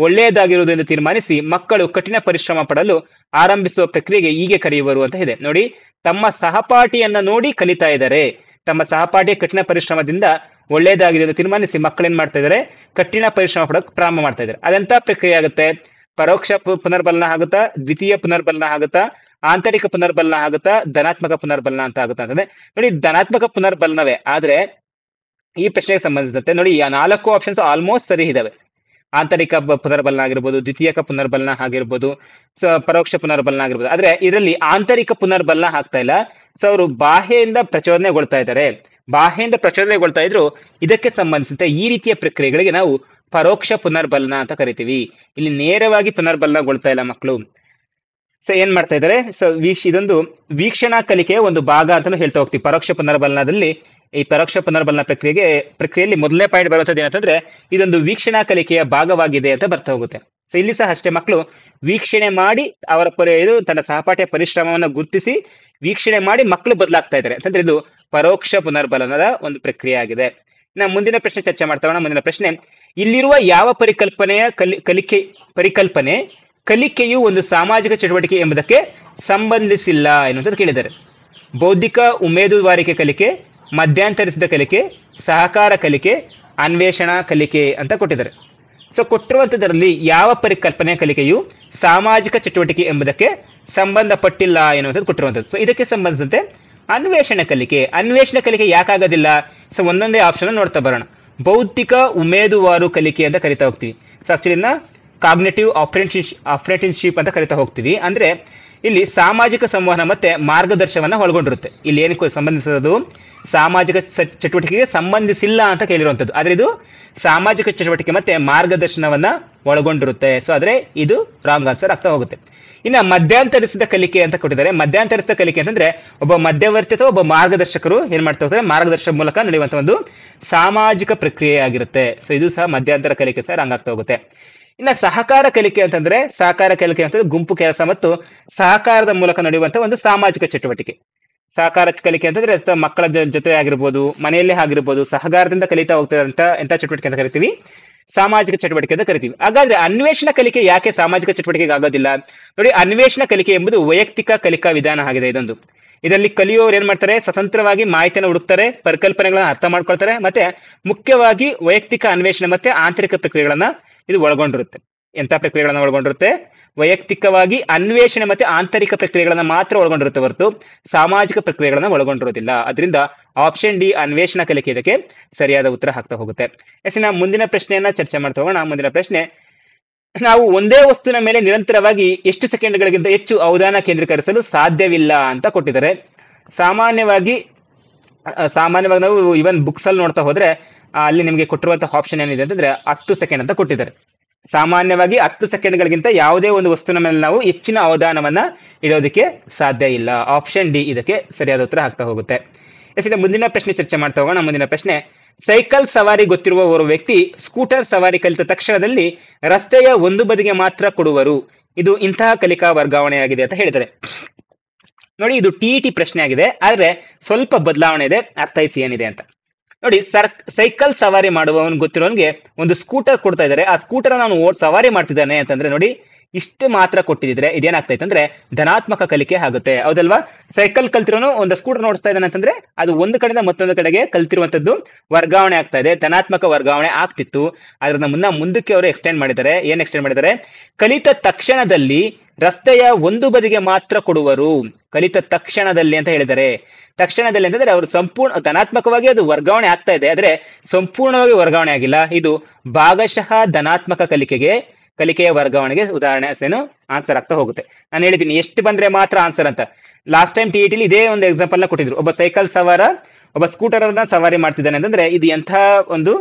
Speaker 1: ಒಳ್ಳೆಯದಾಗಿರುವುದು ಎಂದು ತೀರ್ಮಾನಿಸಿ ಮಕ್ಕಳು ಕಠಿಣ ಪರಿಶ್ರಮ ಪಡಲು ಆರಂಭಿಸುವ ಪ್ರಕ್ರಿಯೆಗೆ ಹೀಗೆ ಕರೆಯುವರು ಅಂತ ಇದೆ. ನೋಡಿ, ತಮ್ಮ ಸಹಪಾಠಿಯನ್ನ ನೋಡಿ ಕಲಿತಾ ಇದ್ದಾರೆ. ತಮ್ಮ ಸಹಪಾಠಿಯ ಕಠಿಣ ಪರಿಶ್ರಮದಿಂದ ಒಳ್ಳೆಯದಾಗಿದೆ ಎಂದು ತೀರ್ಮಾನಿಸಿ ಮಕ್ಕಳು ಏನ್ ಮಾಡ್ತಾ ಇದ್ದಾರೆ, ಕಠಿಣ ಪರಿಶ್ರಮ ಪಡೋಕೆ ಪ್ರಾರಂಭ ಮಾಡ್ತಾ ಇದ್ದಾರೆ. ಅದೆಂತ ಪ್ರಕ್ರಿಯೆ ಆಗುತ್ತೆ? ಪರೋಕ್ಷ ಪುನರ್ಬಲನ ಆಗುತ್ತಾ, ದ್ವಿತೀಯ ಪುನರ್ಬಲನ ಆಗುತ್ತಾ, ಆಂತರಿಕ ಪುನರ್ಬಲನ ಆಗುತ್ತಾ, ಧನಾತ್ಮಕ ಪುನರ್ಬಲನ ಅಂತ ಆಗುತ್ತಾ ಅಂತಂದ್ರೆ ನೋಡಿ, ಧನಾತ್ಮಕ ಪುನರ್ಬಲನವೇ. ಆದ್ರೆ ಈ ಪ್ರಶ್ನೆಗೆ ಸಂಬಂಧಿಸಿದಂತೆ ನೋಡಿ, ಆ 4 ಆಪ್ಷನ್ಸ್ ಆಲ್ಮೋಸ್ಟ್ ಸರಿ ಇದಾವೆ. ಆಂತರಿಕ ಪುನರ್ಬಲನ ಆಗಿರ್ಬೋದು, ದ್ವಿತೀಯಕ ಪುನರ್ಬಲನ ಆಗಿರ್ಬೋದು, ಪರೋಕ್ಷ ಪುನರ್ಬಲನ ಆಗಿರ್ಬೋದು. ಆದ್ರೆ ಇದರಲ್ಲಿ ಆಂತರಿಕ ಪುನರ್ಬಲನ ಆಗ್ತಾ ಇಲ್ಲ. ಸೊ ಅವರು ಬಾಹ್ಯದಿಂದ ಪ್ರಚೋದನೆಗೊಳ್ತಾ ಇದ್ದಾರೆ. ಬಾಹ್ಯದಿಂದ ಪ್ರಚೋದನೆಗೊಳ್ತಾ ಇದ್ರು. ಇದಕ್ಕೆ ಸಂಬಂಧಿಸಿದಂತೆ ಈ ರೀತಿಯ ಪ್ರಕ್ರಿಯೆಗಳಿಗೆ ನಾವು ಪರೋಕ್ಷ ಪುನರ್ಬಲನ ಅಂತ ಕರಿತೀವಿ. ಇಲ್ಲಿ ನೇರವಾಗಿ ಪುನರ್ಬಲನಗೊಳ್ತಾ ಇಲ್ಲ ಮಕ್ಕಳು. ಸೊ ಏನ್ ಮಾಡ್ತಾ ಇದ್ದಾರೆ, ಸೊ ಇದೊಂದು ವೀಕ್ಷಣಾ ಕಲಿಕೆಯ ಒಂದು ಭಾಗ ಅಂತಾನು ಹೇಳ್ತಾ ಹೋಗ್ತೀವಿ. ಪರೋಕ್ಷ ಪುನರ್ಬಲನದಲ್ಲಿ ಈ ಪರೋಕ್ಷ ಪುನರ್ಬಲನ ಪ್ರಕ್ರಿಯೆಯಲ್ಲಿ ಮೊದಲನೇ ಪಾಯಿಂಟ್ ಬರುವಂತದ್ದು ಏನಂತಂದ್ರೆ ಇದೊಂದು ವೀಕ್ಷಣಾ ಕಲಿಕೆಯ ಭಾಗವಾಗಿದೆ ಅಂತ ಬರ್ತಾ ಹೋಗುತ್ತೆ. ಸೊ ಇಲ್ಲಿ ಸಹ ಅಷ್ಟೇ, ಮಕ್ಕಳು ವೀಕ್ಷಣೆ ಮಾಡಿ ತನ್ನ ಸಹಪಾಠಿಯ ಪರಿಶ್ರಮವನ್ನು ಗುರುತಿಸಿ ವೀಕ್ಷಣೆ ಮಾಡಿ ಮಕ್ಕಳು ಬದಲಾಗ್ತಾ ಇದ್ದಾರೆ ಅಂತಂದ್ರೆ ಇದು ಪರೋಕ್ಷ ಪುನರ್ಬಲನದ ಒಂದು ಪ್ರಕ್ರಿಯೆ ಆಗಿದೆ. ಇನ್ನು ಮುಂದಿನ ಪ್ರಶ್ನೆ ಚರ್ಚೆ ಮಾಡ್ತಾ ಮುಂದಿನ ಪ್ರಶ್ನೆ, ಇಲ್ಲಿರುವ ಯಾವ ಪರಿಕಲ್ಪನೆ ಕಲಿಕೆಯು ಒಂದು ಸಾಮಾಜಿಕ ಚಟುವಟಿಕೆ ಎಂಬುದಕ್ಕೆ ಸಂಬಂಧಿಸಿಲ್ಲ ಎನ್ನುವಂಥದ್ದು ಕೇಳಿದ್ದಾರೆ. ಬೌದ್ಧಿಕ ಉಮೇದುವಾರಿಕೆ ಕಲಿಕೆ, ಮಧ್ಯಂತರಿಸಿದ ಕಲಿಕೆ, ಸಹಕಾರ ಕಲಿಕೆ, ಅನ್ವೇಷಣಾ ಕಲಿಕೆ ಅಂತ ಕೊಟ್ಟಿದ್ದಾರೆ. ಸೊ ಕೊಟ್ಟಿರುವಂಥದ್ರಲ್ಲಿ ಯಾವ ಪರಿಕಲ್ಪನೆ ಕಲಿಕೆಯು ಸಾಮಾಜಿಕ ಚಟುವಟಿಕೆ ಎಂಬುದಕ್ಕೆ ಸಂಬಂಧಪಟ್ಟಿಲ್ಲ ಎನ್ನುವಂಥದ್ದು ಕೊಟ್ಟಿರುವಂಥದ್ದು. ಸೊ ಇದಕ್ಕೆ ಸಂಬಂಧಿಸಿದಂತೆ ಅನ್ವೇಷಣೆ ಕಲಿಕೆ ಯಾಕಾಗೋದಿಲ್ಲ? ಸೊ ಒಂದೊಂದೇ ಆಪ್ಷನ್ ನೋಡ್ತಾ ಬರೋಣ. ಬೌದ್ಧಿಕ ಉಮೇದುವಾರು ಕಲಿಕೆ ಅಂತ ಕರಿತಾ ಹೋಗ್ತೀವಿ. ಸೊ ಆಕ್ಚುಲಿ ಕಾಗ್ನೇಟಿವ್ ಅಪ್ರೆಂಟಿಸ್ಶಿಪ್ ಅಂತ ಕರಿತಾ ಹೋಗ್ತೀವಿ. ಅಂದ್ರೆ ಇಲ್ಲಿ ಸಾಮಾಜಿಕ ಸಂವಹನ ಮತ್ತೆ ಮಾರ್ಗದರ್ಶನವನ್ನ ಒಳಗೊಂಡಿರುತ್ತೆ. ಇಲ್ಲಿ ಏನಕ್ಕೆ ಸಂಬಂಧಿಸೋದು, ಸಾಮಾಜಿಕ ಚಟುವಟಿಕೆಗೆ ಸಂಬಂಧಿಸಿಲ್ಲ ಅಂತ ಕೇಳಿರುವಂಥದ್ದು. ಆದ್ರೆ ಇದು ಸಾಮಾಜಿಕ ಚಟುವಟಿಕೆ ಮತ್ತೆ ಮಾರ್ಗದರ್ಶನವನ್ನ ಒಳಗೊಂಡಿರುತ್ತೆ. ಸೊ ಆದ್ರೆ ಇದು ರಾಂಗ್ ಆನ್ಸರ್ ಆಗ್ತಾ ಹೋಗುತ್ತೆ. ಇನ್ನು ಮಧ್ಯಂತರಿಸಿದ ಕಲಿಕೆ ಅಂತ ಕೊಟ್ಟಿದ್ದಾರೆ. ಮಧ್ಯಂತರಿಸಿದ ಕಲಿಕೆ ಅಂತಂದ್ರೆ ಒಬ್ಬ ಮಧ್ಯವರ್ತಿ ಅಥವಾ ಒಬ್ಬ ಮಾರ್ಗದರ್ಶಕರು ಏನ್ ಮಾಡ್ತಾ ಹೋಗ್ತಾರೆ, ಮಾರ್ಗದರ್ಶನ ಮೂಲಕ ನಡೆಯುವಂತ ಒಂದು ಸಾಮಾಜಿಕ ಪ್ರಕ್ರಿಯೆ ಆಗಿರುತ್ತೆ. ಸೊ ಇದು ಸಹ ಮಧ್ಯಂತರ ಕಲಿಕೆ ಸಹ ರಾಂಗ್ ಆಗ್ತಾ ಹೋಗುತ್ತೆ. ಇನ್ನ ಸಹಕಾರ ಕಲಿಕೆ ಅಂತಂದ್ರೆ ಗುಂಪು ಕೆಲಸ ಮತ್ತು ಸಹಕಾರದ ಮೂಲಕ ನಡೆಯುವಂತಹ ಒಂದು ಸಾಮಾಜಿಕ ಚಟುವಟಿಕೆ. ಸಹಕಾರ ಕಲಿಕೆ ಅಂತಂದ್ರೆ ಮಕ್ಕಳ ಜೊತೆ ಆಗಿರ್ಬೋದು, ಮನೆಯಲ್ಲೇ ಆಗಿರ್ಬೋದು, ಸಹಕಾರದಿಂದ ಕಲಿತಾ ಹೋಗ್ತದಂತ ಎಂತ ಚಟುವಟಿಕೆ ಅಂತ ಕರಿತೀವಿ, ಸಾಮಾಜಿಕ ಚಟುವಟಿಕೆ ಅಂತ ಕರಿತೀವಿ. ಹಾಗಾದ್ರೆ ಅನ್ವೇಷಣ ಕಲಿಕೆ ಯಾಕೆ ಸಾಮಾಜಿಕ ಚಟುವಟಿಕೆಗೆ ಆಗೋದಿಲ್ಲ? ನೋಡಿ, ಅನ್ವೇಷಣ ಕಲಿಕೆ ಎಂಬುದು ವೈಯಕ್ತಿಕ ಕಲಿಕಾ ವಿಧಾನ ಆಗಿದೆ. ಇದರಲ್ಲಿ ಕಲಿಯುವವರು ಏನ್ ಮಾಡ್ತಾರೆ, ಸ್ವತಂತ್ರವಾಗಿ ಮಾಹಿತಿಯನ್ನು ಹುಡುಕ್ತಾರೆ, ಪರಿಕಲ್ಪನೆಗಳನ್ನ ಅರ್ಥ ಮಾಡ್ಕೊಳ್ತಾರೆ, ಮತ್ತೆ ಮುಖ್ಯವಾಗಿ ವೈಯಕ್ತಿಕ ಅನ್ವೇಷಣೆ ಮತ್ತೆ ಆಂತರಿಕ ಪ್ರಕ್ರಿಯೆಗಳನ್ನ ಇದು ಒಳಗೊಂಡಿರುತ್ತೆ. ಎಂತ ಪ್ರಕ್ರಿಯೆಗಳನ್ನ ಒಳಗೊಂಡಿರುತ್ತೆ? ವೈಯಕ್ತಿಕವಾಗಿ ಅನ್ವೇಷಣೆ ಮತ್ತೆ ಆಂತರಿಕ ಪ್ರಕ್ರಿಯೆಗಳನ್ನ ಮಾತ್ರ ಒಳಗೊಂಡಿರುತ್ತೆ ಹೊರತು ಸಾಮಾಜಿಕ ಪ್ರಕ್ರಿಯೆಗಳನ್ನ ಒಳಗೊಂಡಿರೋದಿಲ್ಲ. ಅದರಿಂದ ಆಪ್ಷನ್ ಡಿ ಅನ್ವೇಷಣ ಕಲಿಕೆ ಇದಕ್ಕೆ ಸರಿಯಾದ ಉತ್ತರ ಆಗ್ತಾ ಹೋಗುತ್ತೆ. ಎಸ್ಸಿನ ಮುಂದಿನ ಪ್ರಶ್ನೆಯನ್ನ ಚರ್ಚೆ ಮಾಡ್ತಾ ಹೋಗೋಣ. ಮುಂದಿನ ಪ್ರಶ್ನೆ, ನಾವು ಒಂದೇ ವಸ್ತುವಿನ ಮೇಲೆ ನಿರಂತರವಾಗಿ ಎಷ್ಟು ಸೆಕೆಂಡ್ಗಳಿಗಿಂತ ಹೆಚ್ಚು ಅವಧಾನ ಕೇಂದ್ರೀಕರಿಸಲು ಸಾಧ್ಯವಿಲ್ಲ ಅಂತ ಕೊಟ್ಟಿದ್ದಾರೆ. ಸಾಮಾನ್ಯವಾಗಿ ನಾವು ಇವನ್ ಬುಕ್ಸ್ ಅಲ್ಲಿ ನೋಡ್ತಾ ಹೋದ್ರೆ ಅಲ್ಲಿ ನಿಮಗೆ ಕೊಟ್ಟಿರುವಂತಹ ಆಪ್ಷನ್ ಏನಿದೆ ಅಂತಂದ್ರೆ 10 ಸೆಕೆಂಡ್ ಅಂತ ಕೊಟ್ಟಿದ್ದಾರೆ. ಸಾಮಾನ್ಯವಾಗಿ 10 ಸೆಕೆಂಡ್ಗಳಿಗಿಂತ ಯಾವುದೇ ಒಂದು ವಸ್ತುವಿನ ಮೇಲೆ ನಾವು ಹೆಚ್ಚಿನ ಅವಧಾನವನ್ನ ಇಡೋದಕ್ಕೆ ಸಾಧ್ಯ ಇಲ್ಲ. ಆಪ್ಷನ್ ಡಿ ಇದಕ್ಕೆ ಸರಿಯಾದ ಉತ್ತರ ಆಗ್ತಾ ಹೋಗುತ್ತೆ. ಮುಂದಿನ ಪ್ರಶ್ನೆ ಚರ್ಚೆ ಮಾಡ್ತಾ ಹೋಗೋಣ. ಮುಂದಿನ ಪ್ರಶ್ನೆ, ಸೈಕಲ್ ಸವಾರಿ ಗೊತ್ತಿರುವ ಓರ್ವ ವ್ಯಕ್ತಿ ಸ್ಕೂಟರ್ ಸವಾರಿ ಕಲಿತ ತಕ್ಷಣದಲ್ಲಿ ರಸ್ತೆಯ ಒಂದು ಬದಿಗೆ ಮಾತ್ರ ಕೊಡುವರು. ಇದು ಇಂತಹ ಕಲಿಕಾ ವರ್ಗಾವಣೆಯಾಗಿದೆ ಅಂತ ಹೇಳಿದ್ದಾರೆ. ನೋಡಿ, ಇದು ಟಿ ಪ್ರಶ್ನೆ ಆಗಿದೆ, ಆದ್ರೆ ಸ್ವಲ್ಪ ಬದಲಾವಣೆ ಇದೆ, ಅರ್ಥೈಸಿ ಏನಿದೆ ಅಂತ. ನೋಡಿ, ಸೈಕಲ್ ಸವಾರಿ ಮಾಡುವವನ್ ಗೊತ್ತಿರೋನ್ಗೆ ಒಂದು ಸ್ಕೂಟರ್ ಕೊಡ್ತಾ ಇದ್ದಾರೆ. ಆ ಸ್ಕೂಟರ್ ನಾನು ಸವಾರಿ ಮಾಡ್ತಿದ್ದಾನೆ ಅಂತಂದ್ರೆ ನೋಡಿ, ಇಷ್ಟು ಮಾತ್ರ ಕೊಟ್ಟಿದ್ರೆ ಇದೇನಾಗ್ತೈತೆ ಅಂದ್ರೆ ಧನಾತ್ಮಕ ಕಲಿಕೆ ಆಗುತ್ತೆ, ಹೌದಲ್ವಾ? ಸೈಕಲ್ ಕಲ್ತಿರೋನು ಒಂದು ಸ್ಕೂಟರ್ ನೋಡ್ತಾ ಇದ್ದಾನೆ ಅಂತಂದ್ರೆ ಅದು ಒಂದು ಕಡೆಯಿಂದ ಮತ್ತೊಂದು ಕಡೆಗೆ ಕಲ್ತಿರುವಂತದ್ದು ವರ್ಗಾವಣೆ ಆಗ್ತಾ ಇದೆ, ಧನಾತ್ಮಕ ವರ್ಗಾವಣೆ ಆಗ್ತಿತ್ತು. ಅದನ್ನ ಮುಂದಕ್ಕೆ ಅವರು ಎಕ್ಸ್ಟೆಂಡ್ ಮಾಡಿದ್ದಾರೆ. ಏನ್ ಎಕ್ಸ್ಟೆಂಡ್ ಮಾಡಿದ್ದಾರೆ? ಕಲಿತ ತಕ್ಷಣದಲ್ಲಿ ರಸ್ತೆಯ ಒಂದು ಬದಿಗೆ ಮಾತ್ರ ಕೊಡುವರು. ಕಲಿತ ತಕ್ಷಣದಲ್ಲಿ ಅಂತ ಹೇಳಿದ್ದಾರೆ. ತಕ್ಷಣದಲ್ಲಿ ಅಂತಂದ್ರೆ ಅವರು ಸಂಪೂರ್ಣ ಧನಾತ್ಮಕವಾಗಿ ಅದು ವರ್ಗಾವಣೆ ಆಗ್ತಾ ಇದೆ, ಆದ್ರೆ ಸಂಪೂರ್ಣವಾಗಿ ವರ್ಗಾವಣೆ ಆಗಿಲ್ಲ. ಇದು ಭಾಗಶಃ ಧನಾತ್ಮಕ ಕಲಿಕೆಯ ವರ್ಗಾವಣೆಗೆ ಉದಾಹರಣೆ ಆನ್ಸರ್ ಆಗ್ತಾ ಹೋಗುತ್ತೆ. ನಾನು ಹೇಳಿದ್ದೀನಿ ಎಷ್ಟು ಬಂದ್ರೆ ಮಾತ್ರ ಆನ್ಸರ್ ಅಂತ. ಲಾಸ್ಟ್ ಟೈಮ್ ಟಿಇಟಿಲಿ ಇದೇ ಒಂದು ಎಕ್ಸಾಂಪಲ್ ನ ಕೊಟ್ಟಿದ್ರು. ಒಬ್ಬ ಸೈಕಲ್ ಸವಾರ ಒಬ್ಬ ಸ್ಕೂಟರ್ ಅನ್ನ ಸವಾರಿ ಮಾಡ್ತಿದ್ದಾನೆ ಅಂತಂದ್ರೆ ಇದು ಎಂಥ ಒಂದು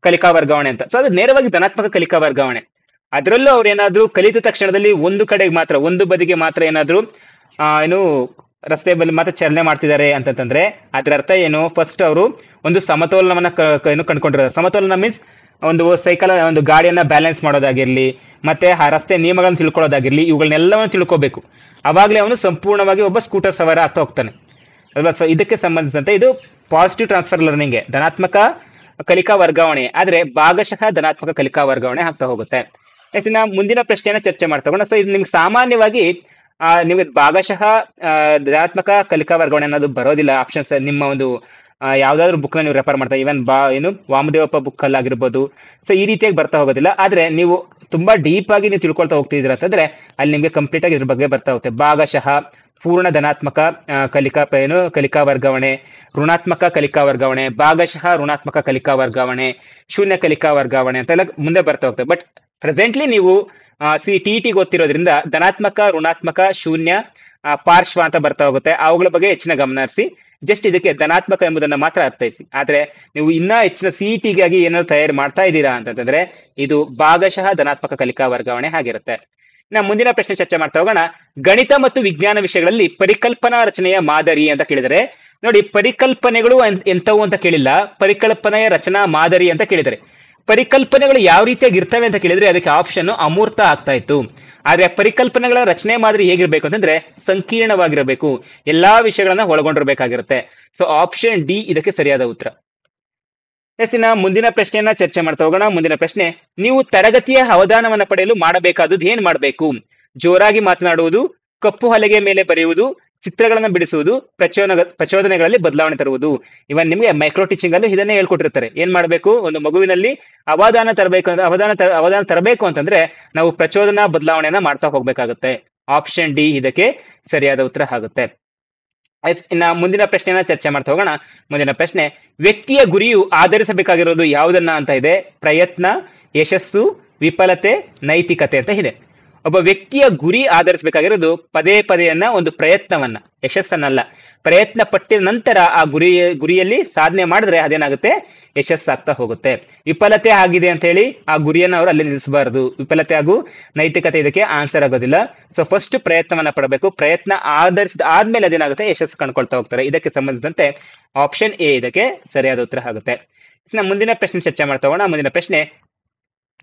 Speaker 1: ಕಲಿಕಾ ವರ್ಗಾವಣೆ ಅಂತ. ಸೊ ಅದು ನೇರವಾಗಿ ಧನಾತ್ಮಕ ಕಲಿಕಾ ವರ್ಗಾವಣೆ. ಅದರಲ್ಲೂ ಅವ್ರು ಏನಾದ್ರು ಕಲಿತ ತಕ್ಷಣದಲ್ಲಿ ಒಂದು ಕಡೆಗೆ ಮಾತ್ರ, ಒಂದು ಬದಿಗೆ ಮಾತ್ರ ಏನಾದ್ರು ರಸ್ತೆ ಬಳಿ ಮಾತ್ರ ಚಲನೆ ಮಾಡ್ತಿದ್ದಾರೆ ಅಂತಂದ್ರೆ ಅದ್ರ ಅರ್ಥ ಏನು? ಫಸ್ಟ್ ಅವರು ಒಂದು ಸಮತೋಲನವನ್ನ ಕಂಡುಕೊಂಡಿರೋದು. ಸಮತೋಲನ ಮೀನ್ಸ್ ಒಂದು ಸೈಕಲ್ ಒಂದು ಗಾಡಿಯನ್ನ ಬ್ಯಾಲೆನ್ಸ್ ಮಾಡೋದಾಗಿರ್ಲಿ, ಮತ್ತೆ ಆ ರಸ್ತೆ ನಿಯಮಗಳನ್ನ ತಿಳ್ಕೊಳ್ಳೋದಾಗಿರ್ಲಿ, ಇವುಗಳನ್ನೆಲ್ಲವನ್ನು ತಿಳ್ಕೋಬೇಕು. ಅವಾಗಲೇ ಅವನು ಸಂಪೂರ್ಣವಾಗಿ ಒಬ್ಬ ಸ್ಕೂಟರ್ ಸವಾರ ಆಗ್ತಾ ಹೋಗ್ತಾನೆ ಅಲ್ವಾ? ಸೊ ಇದಕ್ಕೆ ಸಂಬಂಧಿಸಿದಂತೆ ಇದು ಪಾಸಿಟಿವ್ ಟ್ರಾನ್ಸ್ಫರ್ ಲರ್ನಿಂಗ್, ಧನಾತ್ಮಕ ಕಲಿಕಾ ವರ್ಗಾವಣೆ, ಆದ್ರೆ ಭಾಗಶಃ ಧನಾತ್ಮಕ ಕಲಿಕಾ ವರ್ಗಾವಣೆ ಆಗ್ತಾ ಹೋಗುತ್ತೆ. ಮುಂದಿನ ಪ್ರಶ್ನೆಯನ್ನ ಚರ್ಚೆ ಮಾಡ್ತಾ ಹೋಗೋಣ. ಸೊ ಇದು ನಿಮ್ಗೆ ಸಾಮಾನ್ಯವಾಗಿ ನಿಮಗೆ ಭಾಗಶಃ ಧನಾತ್ಮಕ ಕಲಿಕಾ ವರ್ಗಾವಣೆ ಅನ್ನೋದು ಬರೋದಿಲ್ಲ. ಆಪ್ಷನ್ಸ್ ನಿಮ್ಮ ಒಂದು ಯಾವ್ದಾದ್ರು ಬುಕ್ ನೀವು ರೆಫರ್ ಮಾಡ್ತಾ, ಇವನ್ ವಾಮದೇವಪ್ಪ ಬುಕ್ ಅಲ್ಲಿ ಆಗಿರ್ಬೋದು. ಸೊ ಈ ರೀತಿಯಾಗಿ ಬರ್ತಾ ಹೋಗೋದಿಲ್ಲ. ಆದ್ರೆ ನೀವು ತುಂಬಾ ಡೀಪ್ ಆಗಿ ನೀವು ತಿಳ್ಕೊಳ್ತಾ ಹೋಗ್ತಿದ್ದೀರ ಅಂತಂದ್ರೆ ಅಲ್ಲಿ ನಿಮ್ಗೆ ಕಂಪ್ಲೀಟ್ ಆಗಿ ಇದ್ರ ಬಗ್ಗೆ ಬರ್ತಾ ಹೋಗುತ್ತೆ. ಭಾಗಶಃ ಪೂರ್ಣ ಧನಾತ್ಮಕ ಕಲಿಕಾ ವರ್ಗಾವಣೆ, ಋಣಾತ್ಮಕ ಕಲಿಕಾ ವರ್ಗಾವಣೆ, ಭಾಗಶಃ ಋಣಾತ್ಮಕ ಕಲಿಕಾ ವರ್ಗಾವಣೆ, ಶೂನ್ಯ ಕಲಿಕಾ ವರ್ಗಾವಣೆ ಅಂತೆಲ್ಲ ಮುಂದೆ ಬರ್ತಾ ಹೋಗ್ತದೆ. ಬಟ್ ಪ್ರೆಸೆಂಟ್ಲಿ ನೀವು ಟಿಇಟಿ ಗೊತ್ತಿರೋದ್ರಿಂದ ಧನಾತ್ಮಕ, ಋಣಾತ್ಮಕ, ಶೂನ್ಯ, ಪಾರ್ಶ್ವ ಅಂತ ಬರ್ತಾ ಹೋಗುತ್ತೆ. ಅವುಗಳ ಬಗ್ಗೆ ಹೆಚ್ಚಿನ ಗಮನ ಹರಿಸಿ. ಜಸ್ಟ್ ಇದಕ್ಕೆ ಧನಾತ್ಮಕ ಎಂಬುದನ್ನ ಮಾತ್ರ ಅರ್ಥೈಸಿ. ಆದ್ರೆ ನೀವು ಇನ್ನೂ ಹೆಚ್ಚಿನ ಸಿಇಟಿಗಾಗಿ ಏನಾದ್ರು ತಯಾರು ಮಾಡ್ತಾ ಇದ್ದೀರಾ ಅಂತಂದ್ರೆ ಇದು ಭಾಗಶಃ ಧನಾತ್ಮಕ ಕಲಿಕಾ ವರ್ಗಾವಣೆ ಆಗಿರುತ್ತೆ. ಮುಂದಿನ ಪ್ರಶ್ನೆ ಚರ್ಚೆ ಮಾಡ್ತಾ ಹೋಗೋಣ. ಗಣಿತ ಮತ್ತು ವಿಜ್ಞಾನ ವಿಷಯಗಳಲ್ಲಿ ಪರಿಕಲ್ಪನಾ ರಚನೆಯ ಮಾದರಿ ಅಂತ ಕೇಳಿದರೆ, ನೋಡಿ ಪರಿಕಲ್ಪನೆಗಳು ಎಂತವು ಅಂತ ಕೇಳಿಲ್ಲ, ಪರಿಕಲ್ಪನೆಯ ರಚನಾ ಮಾದರಿ ಅಂತ ಕೇಳಿದರೆ. ಪರಿಕಲ್ಪನೆಗಳು ಯಾವ ರೀತಿಯಾಗಿ ಇರ್ತವೆ ಅಂತ ಕೇಳಿದ್ರೆ ಅದಕ್ಕೆ ಆಪ್ಷನ್ ಅಮೂರ್ತ ಆಗ್ತಾ ಇತ್ತು. ಆದ್ರೆ ಪರಿಕಲ್ಪನೆಗಳ ರಚನೆ ಮಾದರಿ ಹೇಗಿರ್ಬೇಕು ಅಂತಂದ್ರೆ ಸಂಕೀರ್ಣವಾಗಿರಬೇಕು, ಎಲ್ಲಾ ವಿಷಯಗಳನ್ನ ಒಳಗೊಂಡಿರ್ಬೇಕಾಗಿರುತ್ತೆ. ಸೊ ಆಪ್ಷನ್ ಡಿ ಇದಕ್ಕೆ ಸರಿಯಾದ ಉತ್ತರ. ಮುಂದಿನ ಪ್ರಶ್ನೆಯನ್ನ ಚರ್ಚೆ ಮಾಡ್ತಾ ಹೋಗೋಣ. ಮುಂದಿನ ಪ್ರಶ್ನೆ, ನೀವು ತರಗತಿಯ ಅವಧಾನವನ್ನ ಪಡೆಯಲು ಮಾಡಬೇಕಾದದ್ದು ಏನ್ ಮಾಡಬೇಕು? ಜೋರಾಗಿ ಮಾತನಾಡುವುದು, ಕಪ್ಪು ಹಲಗೆ ಮೇಲೆ ಬರೆಯುವುದು, ಚಿತ್ರಗಳನ್ನ ಬಿಡಿಸುವುದು, ಪ್ರಚೋದನೆಗಳಲ್ಲಿ ಬದಲಾವಣೆ ತರುವುದು. ಇವನ್ ನಿಮ್ಗೆ ಮೈಕ್ರೋ ಟೀಚಿಂಗ್ ಅಲ್ಲಿ ಇದನ್ನೇ ಹೇಳ್ಕೊಟ್ಟಿರ್ತಾರೆ. ಏನ್ ಮಾಡ್ಬೇಕು? ಒಂದು ಮಗುವಿನಲ್ಲಿ ಅವಧಾನ ತರಬೇಕು ಅಂತಂದ್ರೆ ನಾವು ಪ್ರಚೋದನಾ ಬದಲಾವಣೆಯನ್ನ ಮಾಡ್ತಾ ಹೋಗ್ಬೇಕಾಗುತ್ತೆ. ಆಪ್ಷನ್ ಡಿ ಇದಕ್ಕೆ ಸರಿಯಾದ ಉತ್ತರ ಆಗುತ್ತೆ. ಇನ್ನ ಮುಂದಿನ ಪ್ರಶ್ನೆಯನ್ನ ಚರ್ಚೆ ಮಾಡ್ತಾ ಹೋಗೋಣ. ಮುಂದಿನ ಪ್ರಶ್ನೆ, ವ್ಯಕ್ತಿಯ ಗುರಿಯು ಆಧರಿಸಬೇಕಾಗಿರೋದು ಯಾವುದನ್ನ ಅಂತ ಇದೆ? ಪ್ರಯತ್ನ, ಯಶಸ್ಸು, ವಿಫಲತೆ, ನೈತಿಕತೆ ಅಂತ ಇದೆ. ಒಬ್ಬ ವ್ಯಕ್ತಿಯ ಗುರಿ ಆಧರಿಸಬೇಕಾಗಿರೋದು ಪದೇ ಪದೇಯನ್ನ ಒಂದು ಪ್ರಯತ್ನವನ್ನ, ಯಶಸ್ಸನ್ನಲ್ಲ. ಪ್ರಯತ್ನ ಪಟ್ಟಿದ ನಂತರ ಆ ಗುರಿಯಲ್ಲಿ ಸಾಧನೆ ಮಾಡಿದ್ರೆ ಅದೇನಾಗುತ್ತೆ? ಯಶಸ್ಸಾಗ್ತಾ ಹೋಗುತ್ತೆ. ವಿಫಲತೆ ಆಗಿದೆ ಅಂತ ಹೇಳಿ ಆ ಗುರಿಯನ್ನ ಅವರು ಅಲ್ಲಿ ನಿಲ್ಲಿಸಬಾರದು. ವಿಫಲತೆ ಹಾಗೂ ನೈತಿಕತೆ ಇದಕ್ಕೆ ಆನ್ಸರ್ ಆಗೋದಿಲ್ಲ. ಸೊ ಫಸ್ಟ್ ಪ್ರಯತ್ನವನ್ನ ಪಡಬೇಕು. ಪ್ರಯತ್ನ ಆದ್ಮೇಲೆ ಅದೇನಾಗುತ್ತೆ? ಯಶಸ್ಸು ಕಂಡುಕೊಳ್ತಾ ಹೋಗ್ತಾರೆ. ಇದಕ್ಕೆ ಸಂಬಂಧಿಸಿದಂತೆ ಆಪ್ಷನ್ ಎ ಇದಕ್ಕೆ ಸರಿಯಾದ ಉತ್ತರ ಆಗುತ್ತೆ. ಮುಂದಿನ ಪ್ರಶ್ನೆ ಚರ್ಚೆ ಮಾಡ್ತಾ ಹೋಗೋಣ. ಮುಂದಿನ ಪ್ರಶ್ನೆ,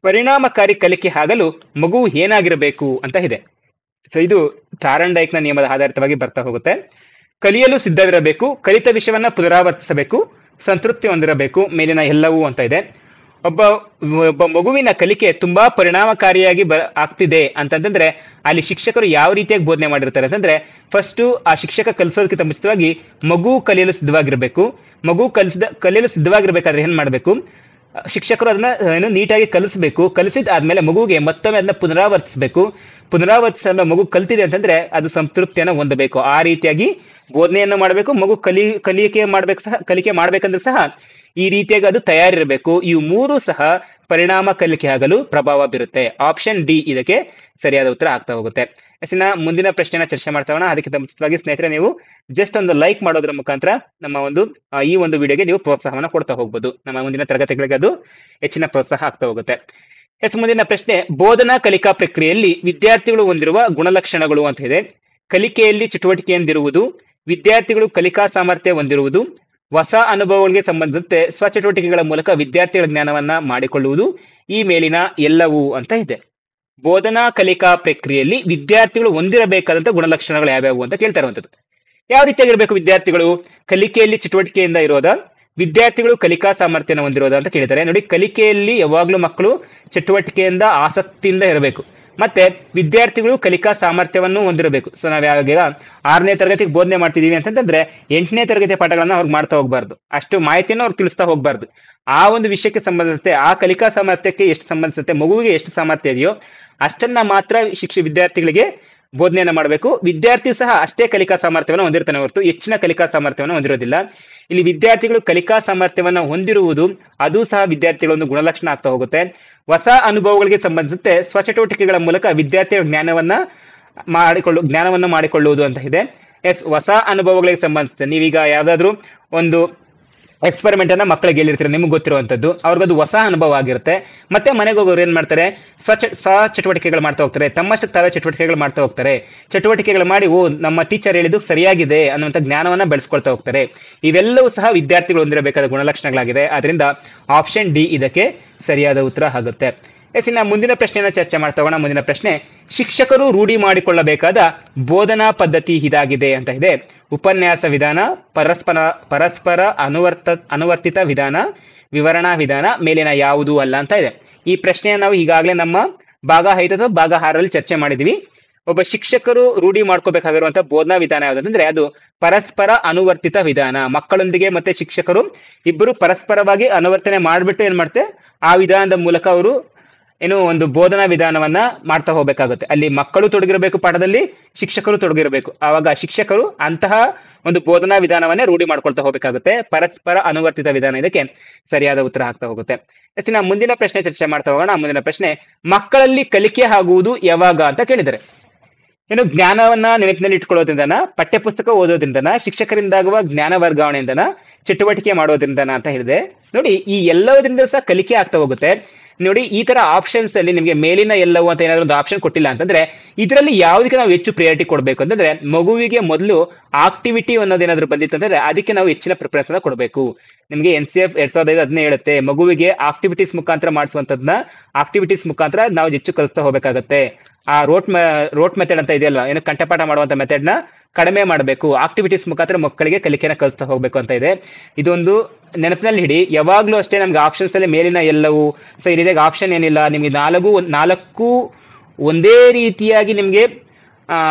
Speaker 1: ಪರಿಣಾಮಕಾರಿ ಕಲಿಕೆ ಆಗಲು ಮಗು ಏನಾಗಿರಬೇಕು ಅಂತ ಇದೆ. ಸೊ ಇದು ಥಾರಂಡೈಕ್ನ ನಿಯಮದ ಆಧಾರಿತವಾಗಿ ಬರ್ತಾ ಹೋಗುತ್ತೆ. ಕಲಿಯಲು ಸಿದ್ಧವಿರಬೇಕು, ಕಲಿತ ವಿಷಯವನ್ನ ಪುನರಾವರ್ತಿಸಬೇಕು, ಸಂತೃಪ್ತಿ ಹೊಂದಿರಬೇಕು, ಮೇಲಿನ ಎಲ್ಲವೂ ಅಂತ ಇದೆ. ಒಬ್ಬ ಒಬ್ಬ ಮಗುವಿನ ಕಲಿಕೆ ತುಂಬಾ ಪರಿಣಾಮಕಾರಿಯಾಗಿ ಆಗ್ತಿದೆ ಅಂತಂದ್ರೆ ಅಲ್ಲಿ ಶಿಕ್ಷಕರು ಯಾವ ರೀತಿಯಾಗಿ ಬೋಧನೆ ಮಾಡಿರ್ತಾರೆ ಅಂತಂದ್ರೆ, ಫಸ್ಟ್ ಆ ಶಿಕ್ಷಕ ಕಲಿಸೋದಕ್ಕಿಂತ ಮುಂಚಿತವಾಗಿ ಮಗು ಕಲಿಯಲು ಸಿದ್ಧವಾಗಿರ್ಬೇಕು. ಮಗು ಕಲಿಯಲು ಸಿದ್ಧವಾಗಿರ್ಬೇಕಾದ್ರೆ ಏನ್ ಮಾಡ್ಬೇಕು, ಶಿಕ್ಷಕರು ಅದನ್ನ ನೀಟಾಗಿ ಕಲಿಸ್ಬೇಕು. ಕಲಿಸಿದಾದ್ಮೇಲೆ ಮಗುಗೆ ಮತ್ತೊಮ್ಮೆ ಅದನ್ನ ಪುನರಾವರ್ತಿಸಲು ಮಗು ಕಲ್ತಿದೆ ಅಂತಂದ್ರೆ ಅದು ಸಂತೃಪ್ತಿಯನ್ನ ಹೊಂದಬೇಕು. ಆ ರೀತಿಯಾಗಿ ಬೋಧನೆಯನ್ನು ಮಾಡಬೇಕು. ಮಗು ಕಲಿಕೆ ಮಾಡ್ಬೇಕಂದ್ರೆ ಸಹ ಈ ರೀತಿಯಾಗಿ ಅದು ತಯಾರಿರಬೇಕು. ಇವು ಮೂರು ಸಹ ಪರಿಣಾಮ ಕಲಿಕೆ ಆಗಲು ಪ್ರಭಾವ ಬೀರುತ್ತೆ. ಆಪ್ಷನ್ ಡಿ ಇದಕ್ಕೆ ಸರಿಯಾದ ಉತ್ತರ ಆಗ್ತಾ ಹೋಗುತ್ತೆ. ಮುಂದಿನ ಪ್ರಶ್ನೆನ ಚರ್ಚೆ ಮಾಡ್ತಾ ಹೋಗೋಣ. ಅದಕ್ಕಿಂತ ಮುಂಚಿತವಾಗಿ ಸ್ನೇಹಿತರೆ, ನೀವು ಜಸ್ಟ್ ಒಂದು ಲೈಕ್ ಮಾಡೋದ್ರ ಮುಖಾಂತರ ನಮ್ಮ ಈ ಒಂದು ವಿಡಿಯೋಗೆ ನೀವು ಪ್ರೋತ್ಸಾಹವನ್ನು ಕೊಡ್ತಾ ಹೋಗ್ಬೋದು. ನಮ್ಮ ಮುಂದಿನ ತರಗತಿಗಳಿಗೆ ಅದು ಹೆಚ್ಚಿನ ಪ್ರೋತ್ಸಾಹ ಆಗ್ತಾ ಹೋಗುತ್ತೆ. ಮುಂದಿನ ಪ್ರಶ್ನೆ, ಬೋಧನಾ ಕಲಿಕಾ ಪ್ರಕ್ರಿಯೆಯಲ್ಲಿ ವಿದ್ಯಾರ್ಥಿಗಳು ಹೊಂದಿರುವ ಗುಣಲಕ್ಷಣಗಳು ಅಂತ ಇದೆ. ಕಲಿಕೆಯಲ್ಲಿ ಚಟುವಟಿಕೆಯಿಂದಿರುವುದು, ವಿದ್ಯಾರ್ಥಿಗಳು ಕಲಿಕಾ ಸಾಮರ್ಥ್ಯ ಹೊಂದಿರುವುದು, ಹೊಸ ಅನುಭವಗಳಿಗೆ ಸಂಬಂಧಿಸಿದಂತೆ ಸ್ವಚಟುವಟಿಕೆಗಳ ಮೂಲಕ ವಿದ್ಯಾರ್ಥಿಗಳ ಜ್ಞಾನವನ್ನ ಮಾಡಿಕೊಳ್ಳುವುದು, ಈ ಮೇಲಿನ ಎಲ್ಲವೂ ಅಂತ ಇದೆ. ಬೋಧನಾ ಕಲಿಕಾ ಪ್ರಕ್ರಿಯೆಯಲ್ಲಿ ವಿದ್ಯಾರ್ಥಿಗಳು ಹೊಂದಿರಬೇಕಾದಂತ ಗುಣಲಕ್ಷಣಗಳು ಯಾವ್ಯಾವು ಅಂತ ಕೇಳ್ತಾ ಇರುವಂತದ್ದು. ಯಾವ ರೀತಿಯಾಗಿರ್ಬೇಕು ವಿದ್ಯಾರ್ಥಿಗಳು? ಕಲಿಕೆಯಲ್ಲಿ ಚಟುವಟಿಕೆಯಿಂದ ಇರೋದ, ವಿದ್ಯಾರ್ಥಿಗಳು ಕಲಿಕಾ ಸಾಮರ್ಥ್ಯನ ಹೊಂದಿರೋದ ಅಂತ ಕೇಳ್ತಾರೆ. ನೋಡಿ, ಕಲಿಕೆಯಲ್ಲಿ ಯಾವಾಗ್ಲೂ ಮಕ್ಕಳು ಚಟುವಟಿಕೆಯಿಂದ ಆಸಕ್ತಿಯಿಂದ ಇರಬೇಕು. ಮತ್ತೆ ವಿದ್ಯಾರ್ಥಿಗಳು ಕಲಿಕಾ ಸಾಮರ್ಥ್ಯವನ್ನು ಹೊಂದಿರಬೇಕು. ಸೊ ನಾವ್ ಯಾವಾಗ 6ನೇ ತರಗತಿಗೆ ಬೋಧನೆ ಮಾಡ್ತಿದೀವಿ ಅಂತಂದ್ರೆ 8ನೇ ತರಗತಿಯ ಪಾಠಗಳನ್ನ ಅವ್ರಿಗೆ ಮಾಡ್ತಾ ಹೋಗ್ಬಾರ್ದು, ಅಷ್ಟು ಮಾಹಿತಿಯನ್ನು ಅವ್ರಿಗೆ ತಿಳಿಸ್ತಾ ಹೋಗ್ಬಾರ್ದು. ಆ ಒಂದು ವಿಷಯಕ್ಕೆ ಸಂಬಂಧಿಸುತ್ತೆ, ಆ ಕಲಿಕಾ ಸಾಮರ್ಥ್ಯಕ್ಕೆ ಎಷ್ಟು ಸಂಬಂಧಿಸುತ್ತೆ, ಮಗುವಿಗೆ ಎಷ್ಟು ಸಾಮರ್ಥ್ಯ ಇದೆಯೋ ಅಷ್ಟನ್ನ ಮಾತ್ರ ವಿದ್ಯಾರ್ಥಿಗಳಿಗೆ ಬೋಧನೆಯನ್ನ ಮಾಡಬೇಕು. ವಿದ್ಯಾರ್ಥಿ ಸಹ ಅಷ್ಟೇ ಕಲಿಕಾ ಸಾಮರ್ಥ್ಯವನ್ನು ಹೊಂದಿರ್ತಾನೆ ಹೊರತು ಹೆಚ್ಚಿನ ಕಲಿಕಾ ಸಾಮರ್ಥ್ಯವನ್ನು ಹೊಂದಿರೋದಿಲ್ಲ. ಇಲ್ಲಿ ವಿದ್ಯಾರ್ಥಿಗಳು ಕಲಿಕಾ ಸಾಮರ್ಥ್ಯವನ್ನ ಹೊಂದಿರುವುದು ಅದು ಸಹ ವಿದ್ಯಾರ್ಥಿಗಳ ಒಂದು ಗುಣಲಕ್ಷಣ ಆಗ್ತಾ ಹೋಗುತ್ತೆ. ಹೊಸ ಅನುಭವಗಳಿಗೆ ಸಂಬಂಧಿಸಿದಂತೆ ಸ್ವಚಟುವಟಿಕೆಗಳ ಮೂಲಕ ವಿದ್ಯಾರ್ಥಿಗಳ ಜ್ಞಾನವನ್ನ ಮಾಡಿಕೊಳ್ಳುವುದು ಅಂತ ಇದೆ. ಹೊಸ ಅನುಭವಗಳಿಗೆ ಸಂಬಂಧಿಸಿದ ನೀವೀಗ ಯಾವ್ದಾದ್ರು ಒಂದು ಎಕ್ಸ್ಪೆರಿಮೆಂಟ್ ಅನ್ನ ಮಕ್ಕಳಿಗೆ ಹೇಳಿರ್ತೀರ, ನಿಮ್ಗೆ ಗೊತ್ತಿರುವಂತದ್ದು, ಅವ್ರಿಗದು ಹೊಸ ಅನುಭವ ಆಗಿರುತ್ತೆ. ಮತ್ತೆ ಮನೆಗೆ ಹೋಗೋರು ಏನ್ ಮಾಡ್ತಾರೆ, ಚಟುವಟಿಕೆಗಳು ಮಾಡ್ತಾ ಹೋಗ್ತಾರೆ, ತಮ್ಮಷ್ಟು ತಾವೇ ಚಟುವಟಿಕೆಗಳು ಮಾಡ್ತಾ ಹೋಗ್ತಾರೆ. ಚಟುವಟಿಕೆಗಳು ಮಾಡಿ ನಮ್ಮ ಟೀಚರ್ ಹೇಳಿದ್ದು ಸರಿಯಾಗಿದೆ ಅನ್ನುವಂಥ ಜ್ಞಾನವನ್ನ ಬೆಳೆಸ್ಕೊಳ್ತಾ ಹೋಗ್ತಾರೆ. ಇವೆಲ್ಲವೂ ಸಹ ವಿದ್ಯಾರ್ಥಿಗಳು ಹೊಂದಿರಬೇಕಾದ ಗುಣಲಕ್ಷಣಗಳಾಗಿದೆ. ಆದ್ರಿಂದ ಆಪ್ಷನ್ ಡಿ ಇದಕ್ಕೆ ಸರಿಯಾದ ಉತ್ತರ ಆಗುತ್ತೆ. ಮುಂದಿನ ಪ್ರಶ್ನೆಯನ್ನ ಚರ್ಚೆ ಮಾಡ್ತಾ ಹೋಗೋಣ. ಮುಂದಿನ ಪ್ರಶ್ನೆ, ಶಿಕ್ಷಕರು ರೂಢಿ ಮಾಡಿಕೊಳ್ಳಬೇಕಾದ ಬೋಧನಾ ಪದ್ಧತಿ ಇದಾಗಿದೆ ಅಂತ ಇದೆ. ಉಪನ್ಯಾಸ ವಿಧಾನ, ಪರಸ್ಪರ ಅನುವರ್ತಿತ ವಿಧಾನ, ವಿವರಣಾ ವಿಧಾನ, ಮೇಲಿನ ಯಾವುದು ಅಲ್ಲ ಅಂತ ಇದೆ. ಈ ಪ್ರಶ್ನೆಯನ್ನು ನಾವು ಈಗಾಗಲೇ ನಮ್ಮ ಭಾಗ 5 ಅಥವಾ ಭಾಗ 6ರಲ್ಲಿ ಚರ್ಚೆ ಮಾಡಿದೀವಿ. ಒಬ್ಬ ಶಿಕ್ಷಕರು ರೂಢಿ ಮಾಡ್ಕೋಬೇಕಾಗಿರುವಂತಹ ಬೋಧನಾ ವಿಧಾನ ಯಾವುದಂದ್ರೆ ಅದು ಪರಸ್ಪರ ಅನುವರ್ತಿತ ವಿಧಾನ. ಮಕ್ಕಳೊಂದಿಗೆ ಮತ್ತೆ ಶಿಕ್ಷಕರು ಇಬ್ಬರು ಪರಸ್ಪರವಾಗಿ ಅನುವರ್ತನೆ ಮಾಡ್ಬಿಟ್ಟು ಏನ್ ಮಾಡ್ತೆ, ಆ ವಿಧಾನದ ಮೂಲಕ ಅವರು ಒಂದು ಬೋಧನಾ ವಿಧಾನವನ್ನ ಮಾಡ್ತಾ ಹೋಗ್ಬೇಕಾಗುತ್ತೆ. ಅಲ್ಲಿ ಮಕ್ಕಳು ತೊಡಗಿರಬೇಕು, ಪಾಠದಲ್ಲಿ ಶಿಕ್ಷಕರು ತೊಡಗಿರಬೇಕು. ಆವಾಗ ಶಿಕ್ಷಕರು ಅಂತಹ ಒಂದು ಬೋಧನಾ ವಿಧಾನವನ್ನೇ ರೂಢಿ ಮಾಡ್ಕೊಳ್ತಾ ಹೋಗ್ಬೇಕಾಗುತ್ತೆ. ಪರಸ್ಪರ ಅನುವರ್ತಿತ ವಿಧಾನ ಇದಕ್ಕೆ ಸರಿಯಾದ ಉತ್ತರ ಆಗ್ತಾ ಹೋಗುತ್ತೆ. ಮುಂದಿನ ಪ್ರಶ್ನೆ ಚರ್ಚೆ ಮಾಡ್ತಾ ಹೋಗೋಣ. ಮುಂದಿನ ಪ್ರಶ್ನೆ, ಮಕ್ಕಳಲ್ಲಿ ಕಲಿಕೆ ಆಗುವುದು ಯಾವಾಗ ಅಂತ ಕೇಳಿದರೆ, ಜ್ಞಾನವನ್ನ ನೆನಪಿನಲ್ಲಿ ಇಟ್ಕೊಳ್ಳೋದ್ರಿಂದನ, ಪಠ್ಯಪುಸ್ತಕ ಓದೋದ್ರಿಂದನ, ಶಿಕ್ಷಕರಿಂದಾಗುವ ಜ್ಞಾನ ವರ್ಗಾವಣೆಯಿಂದನ, ಚಟುವಟಿಕೆ ಮಾಡೋದ್ರಿಂದನ ಅಂತ ಹೇಳಿದೆ. ನೋಡಿ, ಈ ಎಲ್ಲದರಿಂದ ಸಹ ಕಲಿಕೆ ಆಗ್ತಾ ಹೋಗುತ್ತೆ. ನೋಡಿ, ಈ ತರ ಆಪ್ಷನ್ಸ್ ಅಲ್ಲಿ ನಿಮಗೆ ಮೇಲಿನ ಎಲ್ಲವೂ ಅಂತ ಏನಾದ್ರು ಒಂದು ಆಪ್ಷನ್ ಕೊಟ್ಟಿಲ್ಲ ಅಂತಂದ್ರೆ ಇದರಲ್ಲಿ ಯಾವುದಕ್ಕೆ ನಾವು ಹೆಚ್ಚು ಪ್ರಿಯಾರಿಟಿ ಕೊಡಬೇಕು ಅಂತಂದ್ರೆ, ಮಗುವಿಗೆ ಮೊದಲು ಆಕ್ಟಿವಿಟಿ ಅನ್ನೋದೇನಾದ್ರು ಬಂದಿತ್ತು ಅಂತಂದ್ರೆ ಅದಕ್ಕೆ ನಾವು ಹೆಚ್ಚಿನ ಪ್ರಿಫರೆನ್ಸ್ ಅನ್ನ ಕೊಡಬೇಕು. ನಿಮಗೆ NCF 2005 ಅದನ್ನೇ ಹೇಳುತ್ತೆ, ಮಗುವಿಗೆ ಆಕ್ಟಿವಿಟೀಸ್ ಮುಖಾಂತರ ಮಾಡಿಸುವಂತದ್ನ ಆಕ್ಟಿವಿಟೀಸ್ ಮುಖಾಂತರ ನಾವು ಹೆಚ್ಚು ಕಲಿಸ್ತಾ ಹೋಗ್ಬೇಕಾಗತ್ತೆ. ಆ ರೋಟ್ ಮೆಥಡ್ ಅಂತ ಇದೆಯಲ್ವಾ, ಕಂಠಪಾಠ ಮಾಡುವಂತ ಮೆಥಡ್ ನ ಕಡಿಮೆ ಮಾಡಬೇಕು. ಆಕ್ಟಿವಿಟೀಸ್ ಮುಖಾಂತರ ಮಕ್ಕಳಿಗೆ ಕಲಿಕೆನ ಕಲಿಸ್ತಾ ಹೋಗ್ಬೇಕು ಅಂತ ಇದೆ. ಇದೊಂದು ನೆನಪಿನಲ್ಲಿ ಹಿಡಿ. ಯಾವಾಗ್ಲೂ ಅಷ್ಟೇ ನಮ್ಗೆ ಆಪ್ಷನ್ಸ್ ಅಲ್ಲಿ ಮೇಲಿನ ಎಲ್ಲವೂ, ಸೊ ಈ ರೀತಿಯಾಗಿ ಆಪ್ಷನ್ ಏನಿಲ್ಲ. ನಿಮ್ಗೆ ನಾಲ್ಕು ಒಂದೇ ರೀತಿಯಾಗಿ ನಿಮ್ಗೆ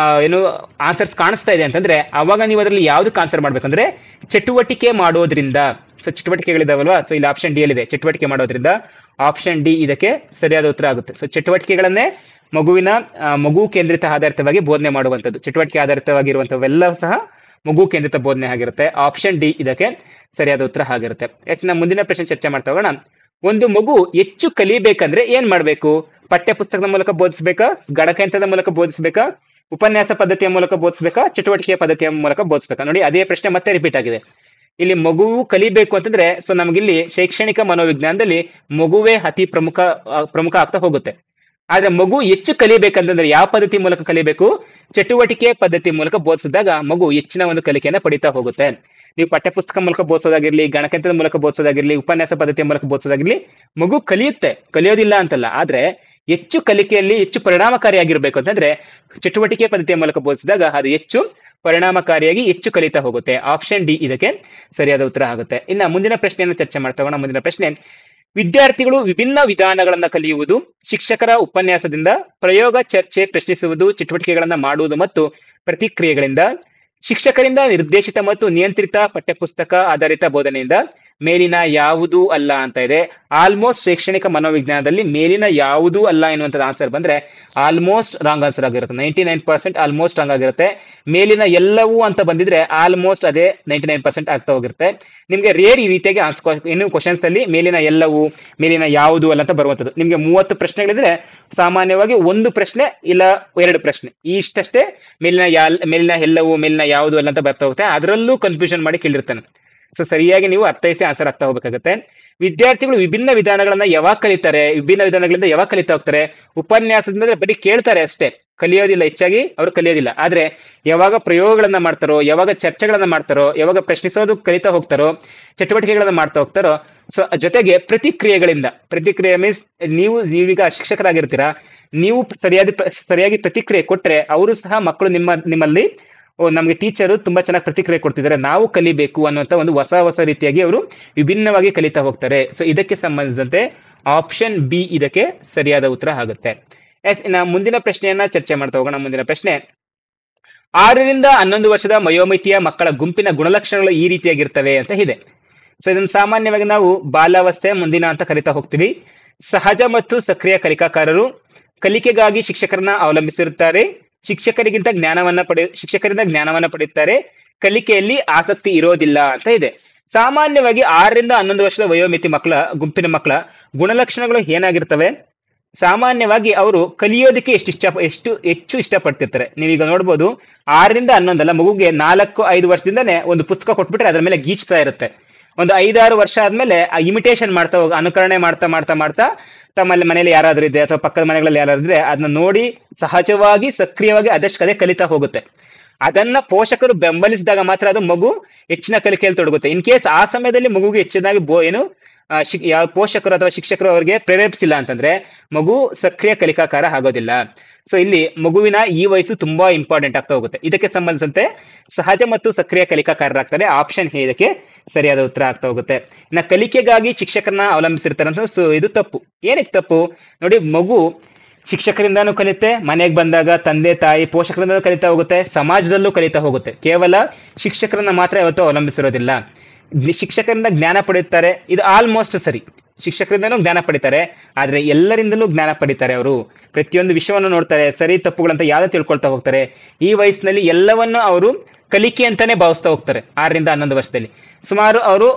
Speaker 1: ಆನ್ಸರ್ಸ್ ಕಾಣಿಸ್ತಾ ಇದೆ ಅಂತಂದ್ರೆ ಅವಾಗ ನೀವು ಅದರಲ್ಲಿ ಯಾವ್ದಕ್ಕೆ ಆನ್ಸರ್ ಮಾಡ್ಬೇಕಂದ್ರೆ ಚಟುವಟಿಕೆ ಮಾಡೋದ್ರಿಂದ. ಸೊ ಚಟುವಟಿಕೆಗಳಿದಾವಲ್ವಾ, ಸೊ ಇಲ್ಲಿ ಆಪ್ಷನ್ ಡಿ ಅಲ್ಲಿದೆ, ಚಟುವಟಿಕೆ ಮಾಡೋದ್ರಿಂದ. ಆಪ್ಷನ್ ಡಿ ಇದಕ್ಕೆ ಸರಿಯಾದ ಉತ್ತರ ಆಗುತ್ತೆ. ಸೊ ಚಟುವಟಿಕೆಗಳನ್ನೇ ಮಗು ಕೇಂದ್ರಿತ ಆಧಾರಿತವಾಗಿ ಬೋಧನೆ ಮಾಡುವಂಥದ್ದು. ಚಟುವಟಿಕೆ ಆಧಾರಿತವಾಗಿರುವಂಥವೆಲ್ಲ ಸಹ ಮಗು ಕೇಂದ್ರಿತ ಬೋಧನೆ ಆಗಿರುತ್ತೆ. ಆಪ್ಷನ್ ಡಿ ಇದಕ್ಕೆ ಸರಿಯಾದ ಉತ್ತರ ಆಗಿರುತ್ತೆ. ಮುಂದಿನ ಪ್ರಶ್ನೆ ಚರ್ಚೆ ಮಾಡ್ತಾ ಹೋಗೋಣ. ಒಂದು ಮಗು ಹೆಚ್ಚು ಕಲಿಬೇಕಂದ್ರೆ ಏನ್ ಮಾಡ್ಬೇಕು? ಪಠ್ಯ ಪುಸ್ತಕದ ಮೂಲಕ ಬೋಧಿಸ್ಬೇಕಾ, ಗಣಕಯಂತ್ರದ ಮೂಲಕ ಬೋಧಿಸ್ಬೇಕಾ, ಉಪನ್ಯಾಸ ಪದ್ಧತಿಯ ಮೂಲಕ ಬೋಧಿಸ್ಬೇಕಾ, ಚಟುವಟಿಕೆಯ ಪದ್ಧತಿಯ ಮೂಲಕ ಬೋಧಿಸ್ಬೇಕಾ? ನೋಡಿ, ಅದೇ ಪ್ರಶ್ನೆ ಮತ್ತೆ ರಿಪೀಟ್ ಆಗಿದೆ. ಇಲ್ಲಿ ಮಗುವು ಕಲಿಬೇಕು ಅಂತಂದ್ರೆ ಸೊ ನಮಗಿಲ್ಲಿ ಶೈಕ್ಷಣಿಕ ಮನೋವಿಜ್ಞಾನದಲ್ಲಿ ಮಗುವೇ ಅತಿ ಪ್ರಮುಖ ಆಗ್ತಾ ಹೋಗುತ್ತೆ. ಆದ್ರೆ ಮಗು ಹೆಚ್ಚು ಕಲಿಬೇಕಂತಂದ್ರೆ ಯಾವ ಪದ್ಧತಿ ಮೂಲಕ ಕಲಿಬೇಕು? ಚಟುವಟಿಕೆ ಪದ್ಧತಿ ಮೂಲಕ ಬೋಧಿಸಿದಾಗ ಮಗು ಹೆಚ್ಚಿನ ಒಂದು ಕಲಿಕೆಯನ್ನ ಪಡಿತಾ ಹೋಗುತ್ತೆ. ನೀವು ಪಠ್ಯಪುಸ್ತಕ ಮೂಲಕ ಬೋಧಿಸೋದಾಗಿರ್ಲಿ, ಗಣಕಯಂತ್ರದ ಮೂಲಕ ಬೋಧಿಸೋದಾಗಿರ್ಲಿ, ಉಪನ್ಯಾಸ ಪದ್ಧತಿಯ ಮೂಲಕ ಬೋಧಿಸೋದಾಗಿರ್ಲಿ, ಮಗು ಕಲಿಯುತ್ತೆ, ಕಲಿಯೋದಿಲ್ಲ ಅಂತಲ್ಲ. ಆದ್ರೆ ಹೆಚ್ಚು ಕಲಿಕೆಯಲ್ಲಿ ಹೆಚ್ಚು ಪರಿಣಾಮಕಾರಿಯಾಗಿರ್ಬೇಕು ಅಂತಂದ್ರೆ ಚಟುವಟಿಕೆ ಪದ್ಧತಿಯ ಮೂಲಕ ಬೋಧಿಸಿದಾಗ ಅದು ಹೆಚ್ಚು ಪರಿಣಾಮಕಾರಿಯಾಗಿ ಹೆಚ್ಚು ಕಲಿತಾ ಹೋಗುತ್ತೆ. ಆಪ್ಷನ್ ಡಿ ಇದಕ್ಕೆ ಸರಿಯಾದ ಉತ್ತರ ಆಗುತ್ತೆ. ಇನ್ನ ಮುಂದಿನ ಪ್ರಶ್ನೆಯನ್ನು ಚರ್ಚೆ ಮಾಡ್ತಾ ಹೋಗೋಣ. ಮುಂದಿನ ಪ್ರಶ್ನೆ, ವಿದ್ಯಾರ್ಥಿಗಳು ವಿಭಿನ್ನ ವಿಧಾನಗಳನ್ನ ಕಲಿಯುವುದು, ಶಿಕ್ಷಕರ ಉಪನ್ಯಾಸದಿಂದ, ಪ್ರಯೋಗ, ಚರ್ಚೆ, ಪ್ರಶ್ನಿಸುವುದು, ಚಟುವಟಿಕೆಗಳನ್ನ ಮಾಡುವುದು ಮತ್ತು ಪ್ರತಿಕ್ರಿಯೆಗಳಿಂದ, ಶಿಕ್ಷಕರಿಂದ ನಿರ್ದೇಶಿತ ಮತ್ತು ನಿಯಂತ್ರಿತ ಪಠ್ಯಪುಸ್ತಕ ಆಧಾರಿತ ಬೋಧನೆಯಿಂದ ಮೇಲಿನ ಯಾವುದೂ ಅಲ್ಲ ಅಂತ ಇದೆ. ಆಲ್ಮೋಸ್ಟ್ ಶೈಕ್ಷಣಿಕ ಮನೋವಿಜ್ಞಾನದಲ್ಲಿ ಮೇಲಿನ ಯಾವುದೂ ಅಲ್ಲ ಎನ್ನುವಂಥದ್ದು ಆನ್ಸರ್ ಬಂದ್ರೆ ಆಲ್ಮೋಸ್ಟ್ ರಾಂಗ್ ಆನ್ಸರ್ ಆಗಿರುತ್ತೆ. 99% ಆಲ್ಮೋಸ್ಟ್ ರಾಂಗ್ ಆಗಿರುತ್ತೆ. ಮೇಲಿನ ಎಲ್ಲವೂ ಅಂತ ಬಂದಿದ್ರೆ ಆಲ್ಮೋಸ್ಟ್ ಅದೇ 99% ಆಗ್ತಾ ಹೋಗಿರುತ್ತೆ. ನಿಮ್ಗೆ ರೇರ್ ಈ ರೀತಿಯಾಗಿ ಇನ್ನು ಕ್ವಶನ್ಸ್ ಅಲ್ಲಿ ಮೇಲಿನ ಎಲ್ಲವೂ, ಮೇಲಿನ ಯಾವುದು ಅಲ್ಲ ಅಂತ ಬರುವಂಥದ್ದು. ನಿಮ್ಗೆ 30 ಪ್ರಶ್ನೆಗಳಿದ್ರೆ ಸಾಮಾನ್ಯವಾಗಿ ಒಂದು ಪ್ರಶ್ನೆ ಇಲ್ಲ 2 ಪ್ರಶ್ನೆ ಇಷ್ಟಷ್ಟೇ ಮೇಲಿನ ಎಲ್ಲವೂ, ಮೇಲಿನ ಯಾವುದು ಅಲ್ಲ ಅಂತ ಬರ್ತಾ ಹೋಗುತ್ತೆ. ಅದರಲ್ಲೂ ಕನ್ಫ್ಯೂಷನ್ ಮಾಡಿ ಕೇಳಿರ್ತಾನೆ. ಸೊ ಸರಿಯಾಗಿ ನೀವು ಅರ್ಥೈಸಿ ಆನ್ಸರ್ ಆಗ್ತಾ ಹೋಗ್ಬೇಕಾಗುತ್ತೆ. ವಿದ್ಯಾರ್ಥಿಗಳು ವಿಭಿನ್ನ ವಿಧಾನಗಳನ್ನ ಯಾವಾಗ ಕಲಿತಾರೆ, ವಿಭಿನ್ನ ವಿಧಾನಗಳಿಂದ ಯಾವಾಗ ಕಲಿತಾ ಹೋಗ್ತಾರೆ? ಉಪನ್ಯಾಸದಿಂದ ಬರೀ ಕೇಳ್ತಾರೆ ಅಷ್ಟೇ, ಕಲಿಯೋದಿಲ್ಲ, ಹೆಚ್ಚಾಗಿ ಅವರು ಕಲಿಯೋದಿಲ್ಲ. ಆದ್ರೆ ಯಾವಾಗ ಪ್ರಯೋಗಗಳನ್ನ ಮಾಡ್ತಾರೋ, ಯಾವಾಗ ಚರ್ಚೆಗಳನ್ನ ಮಾಡ್ತಾರೋ, ಯಾವಾಗ ಪ್ರಶ್ನಿಸೋದು ಕಲಿತಾ ಹೋಗ್ತಾರೋ, ಚಟುವಟಿಕೆಗಳನ್ನ ಮಾಡ್ತಾ ಹೋಗ್ತಾರೋ, ಸೊ ಜೊತೆಗೆ ಪ್ರತಿಕ್ರಿಯೆಗಳಿಂದ, ಪ್ರತಿಕ್ರಿಯೆ ಮೀನ್ಸ್ ನೀವೀಗ ಶಿಕ್ಷಕರಾಗಿರ್ತೀರಾ, ನೀವು ಸರಿಯಾಗಿ ಪ್ರತಿಕ್ರಿಯೆ ಕೊಟ್ರೆ ಅವರು ಸಹ ಮಕ್ಕಳು ನಿಮ್ಮಲ್ಲಿ ನಮ್ಗೆ ಟೀಚರು ತುಂಬಾ ಚೆನ್ನಾಗಿ ಪ್ರತಿಕ್ರಿಯೆ ಕೊಡ್ತಿದ್ದಾರೆ, ನಾವು ಕಲಿಬೇಕು ಅನ್ನುವಂತ ಒಂದು ಹೊಸ ರೀತಿಯಾಗಿ ಅವರು ವಿಭಿನ್ನವಾಗಿ ಕಲಿತಾ ಹೋಗ್ತಾರೆ. ಸೊ ಇದಕ್ಕೆ ಸಂಬಂಧಿಸಿದಂತೆ ಆಪ್ಷನ್ ಬಿ ಇದಕ್ಕೆ ಸರಿಯಾದ ಉತ್ತರ ಆಗುತ್ತೆ. ಇನ್ನು ಮುಂದಿನ ಪ್ರಶ್ನೆಯನ್ನ ಚರ್ಚೆ ಮಾಡ್ತಾ ಹೋಗೋಣ. ಮುಂದಿನ ಪ್ರಶ್ನೆ, 6 ರಿಂದ 11 ವರ್ಷದ ವಯೋಮಿತಿಯ ಮಕ್ಕಳ ಗುಂಪಿನ ಗುಣಲಕ್ಷಣಗಳು ಈ ರೀತಿಯಾಗಿರ್ತವೆ ಅಂತ ಇದೆ. ಸೊ ಇದನ್ನು ಸಾಮಾನ್ಯವಾಗಿ ನಾವು ಬಾಲಾವಸ್ಥೆ ಮುಂದಿನ ಅಂತ ಕರಿತಾ ಹೋಗ್ತೀವಿ. ಸಹಜ ಮತ್ತು ಸಕ್ರಿಯ ಕಲಿಕಾಕಾರರು, ಕಲಿಕೆಗಾಗಿ ಶಿಕ್ಷಕರನ್ನ ಅವಲಂಬಿಸಿರುತ್ತಾರೆ, ಶಿಕ್ಷಕರಿಂದ ಜ್ಞಾನವನ್ನ ಪಡೆಯುತ್ತಾರೆ, ಕಲಿಕೆಯಲ್ಲಿ ಆಸಕ್ತಿ ಇರೋದಿಲ್ಲ ಅಂತ ಇದೆ. ಸಾಮಾನ್ಯವಾಗಿ 6 ರಿಂದ 11 ವರ್ಷದ ವಯೋಮಿತಿ ಗುಂಪಿನ ಮಕ್ಕಳ ಗುಣಲಕ್ಷಣಗಳು ಏನಾಗಿರ್ತವೆ? ಸಾಮಾನ್ಯವಾಗಿ ಅವರು ಕಲಿಯೋದಕ್ಕೆ ಹೆಚ್ಚು ಇಷ್ಟಪಡ್ತಿರ್ತಾರೆ. ನೀವೀಗ ನೋಡ್ಬೋದು, 6 ರಿಂದ 11 ಅಲ್ಲ, ಮಗುಗೆ 4-5 ವರ್ಷದಿಂದನೇ ಒಂದು ಪುಸ್ತಕ ಕೊಟ್ಬಿಟ್ರೆ ಅದ್ರ ಮೇಲೆ ಗೀಚ್ತಾ ಇರುತ್ತೆ. ಒಂದು 5-6 ವರ್ಷ ಆದ್ಮೇಲೆ ಆ ಇಮಿಟೇಷನ್ ಅನುಕರಣೆ ಮಾಡ್ತಾ ತಮ್ಮಲ್ಲಿ ಮನೇಲಿ ಯಾರಾದ್ರೂ ಇದೆ ಅಥವಾ ಪಕ್ಕದ ಮನೆಗಳಲ್ಲಿ ಯಾರಾದ್ರೂ ಇದ್ರೆ ಅದನ್ನ ನೋಡಿ ಸಹಜವಾಗಿ ಸಕ್ರಿಯವಾಗಿ ಅದಷ್ಟೇ ಕಲಿತಾ ಹೋಗುತ್ತೆ. ಅದನ್ನ ಪೋಷಕರು ಬೆಂಬಲಿಸಿದಾಗ ಮಾತ್ರ ಅದು ಮಗು ಹೆಚ್ಚಿನ ಕಲಿಕೆಯಲ್ಲಿ ತೊಡಗುತ್ತೆ. ಇನ್ ಕೇಸ್ ಆ ಸಮಯದಲ್ಲಿ ಮಗುಗೆ ಹೆಚ್ಚಿನಾಗಿ ಯಾವ ಪೋಷಕರು ಅಥವಾ ಶಿಕ್ಷಕರು ಅವರಿಗೆ ಪ್ರೇರೇಪಿಸಿಲ್ಲ ಅಂತಂದ್ರೆ ಮಗು ಸಕ್ರಿಯ ಕಲಿಕಾಕಾರ ಆಗೋದಿಲ್ಲ. ಸೊ ಇಲ್ಲಿ ಮಗುವಿನ ಈ ವಯಸ್ಸು ತುಂಬಾ ಇಂಪಾರ್ಟೆಂಟ್ ಆಗ್ತಾ ಹೋಗುತ್ತೆ. ಇದಕ್ಕೆ ಸಂಬಂಧಿಸಿದಂತೆ ಸಹಜ ಮತ್ತು ಸಕ್ರಿಯ ಕಲಿಕಾಕಾರರಾಗ್ತಾರೆ. ಆಪ್ಷನ್ ಎ ಇದಕ್ಕೆ ಸರಿಯಾದ ಉತ್ತರ ಆಗ್ತಾ ಹೋಗುತ್ತೆ. ಇನ್ನು ಕಲಿಕೆಗಾಗಿ ಶಿಕ್ಷಕರನ್ನ ಅವಲಂಬಿಸಿರ್ತಾರೆ ಅಂತ, ಸೊ ಇದು ತಪ್ಪು. ಏನಕ್ಕೆ ತಪ್ಪು ನೋಡಿ, ಮಗು ಶಿಕ್ಷಕರಿಂದಾನು ಕಲಿತೆ, ಮನೆಗೆ ಬಂದಾಗ ತಂದೆ ತಾಯಿ ಪೋಷಕರಿಂದ ಕಲಿತಾ ಹೋಗುತ್ತೆ, ಸಮಾಜದಲ್ಲೂ ಕಲಿತಾ ಹೋಗುತ್ತೆ. ಕೇವಲ ಶಿಕ್ಷಕರನ್ನ ಮಾತ್ರ ಯಾವತ್ತೂ ಅವಲಂಬಿಸಿರೋದಿಲ್ಲ. ಶಿಕ್ಷಕರಿಂದ ಜ್ಞಾನ ಪಡೆಯುತ್ತಾರೆ, ಇದು ಆಲ್ಮೋಸ್ಟ್ ಸರಿ. ಶಿಕ್ಷಕರಿಂದನೂ ಜ್ಞಾನ ಪಡಿತಾರೆ, ಆದ್ರೆ ಎಲ್ಲರಿಂದಲೂ ಜ್ಞಾನ ಪಡಿತಾರೆ. ಅವರು ಪ್ರತಿಯೊಂದು ವಿಷಯವನ್ನು ನೋಡ್ತಾರೆ, ಸರಿ ತಪ್ಪುಗಳಂತ ಯಾವ್ದು ತಿಳ್ಕೊಳ್ತಾ ಹೋಗ್ತಾರೆ. ಈ ವಯಸ್ಸಿನಲ್ಲಿ ಎಲ್ಲವನ್ನೂ ಅವರು ಕಲಿಕೆ ಅಂತಾನೆ ಭಾವಿಸ್ತಾ ಹೋಗ್ತಾರೆ. 6 ರಿಂದ 11 ವರ್ಷದಲ್ಲಿ ಸುಮಾರು ಅವರು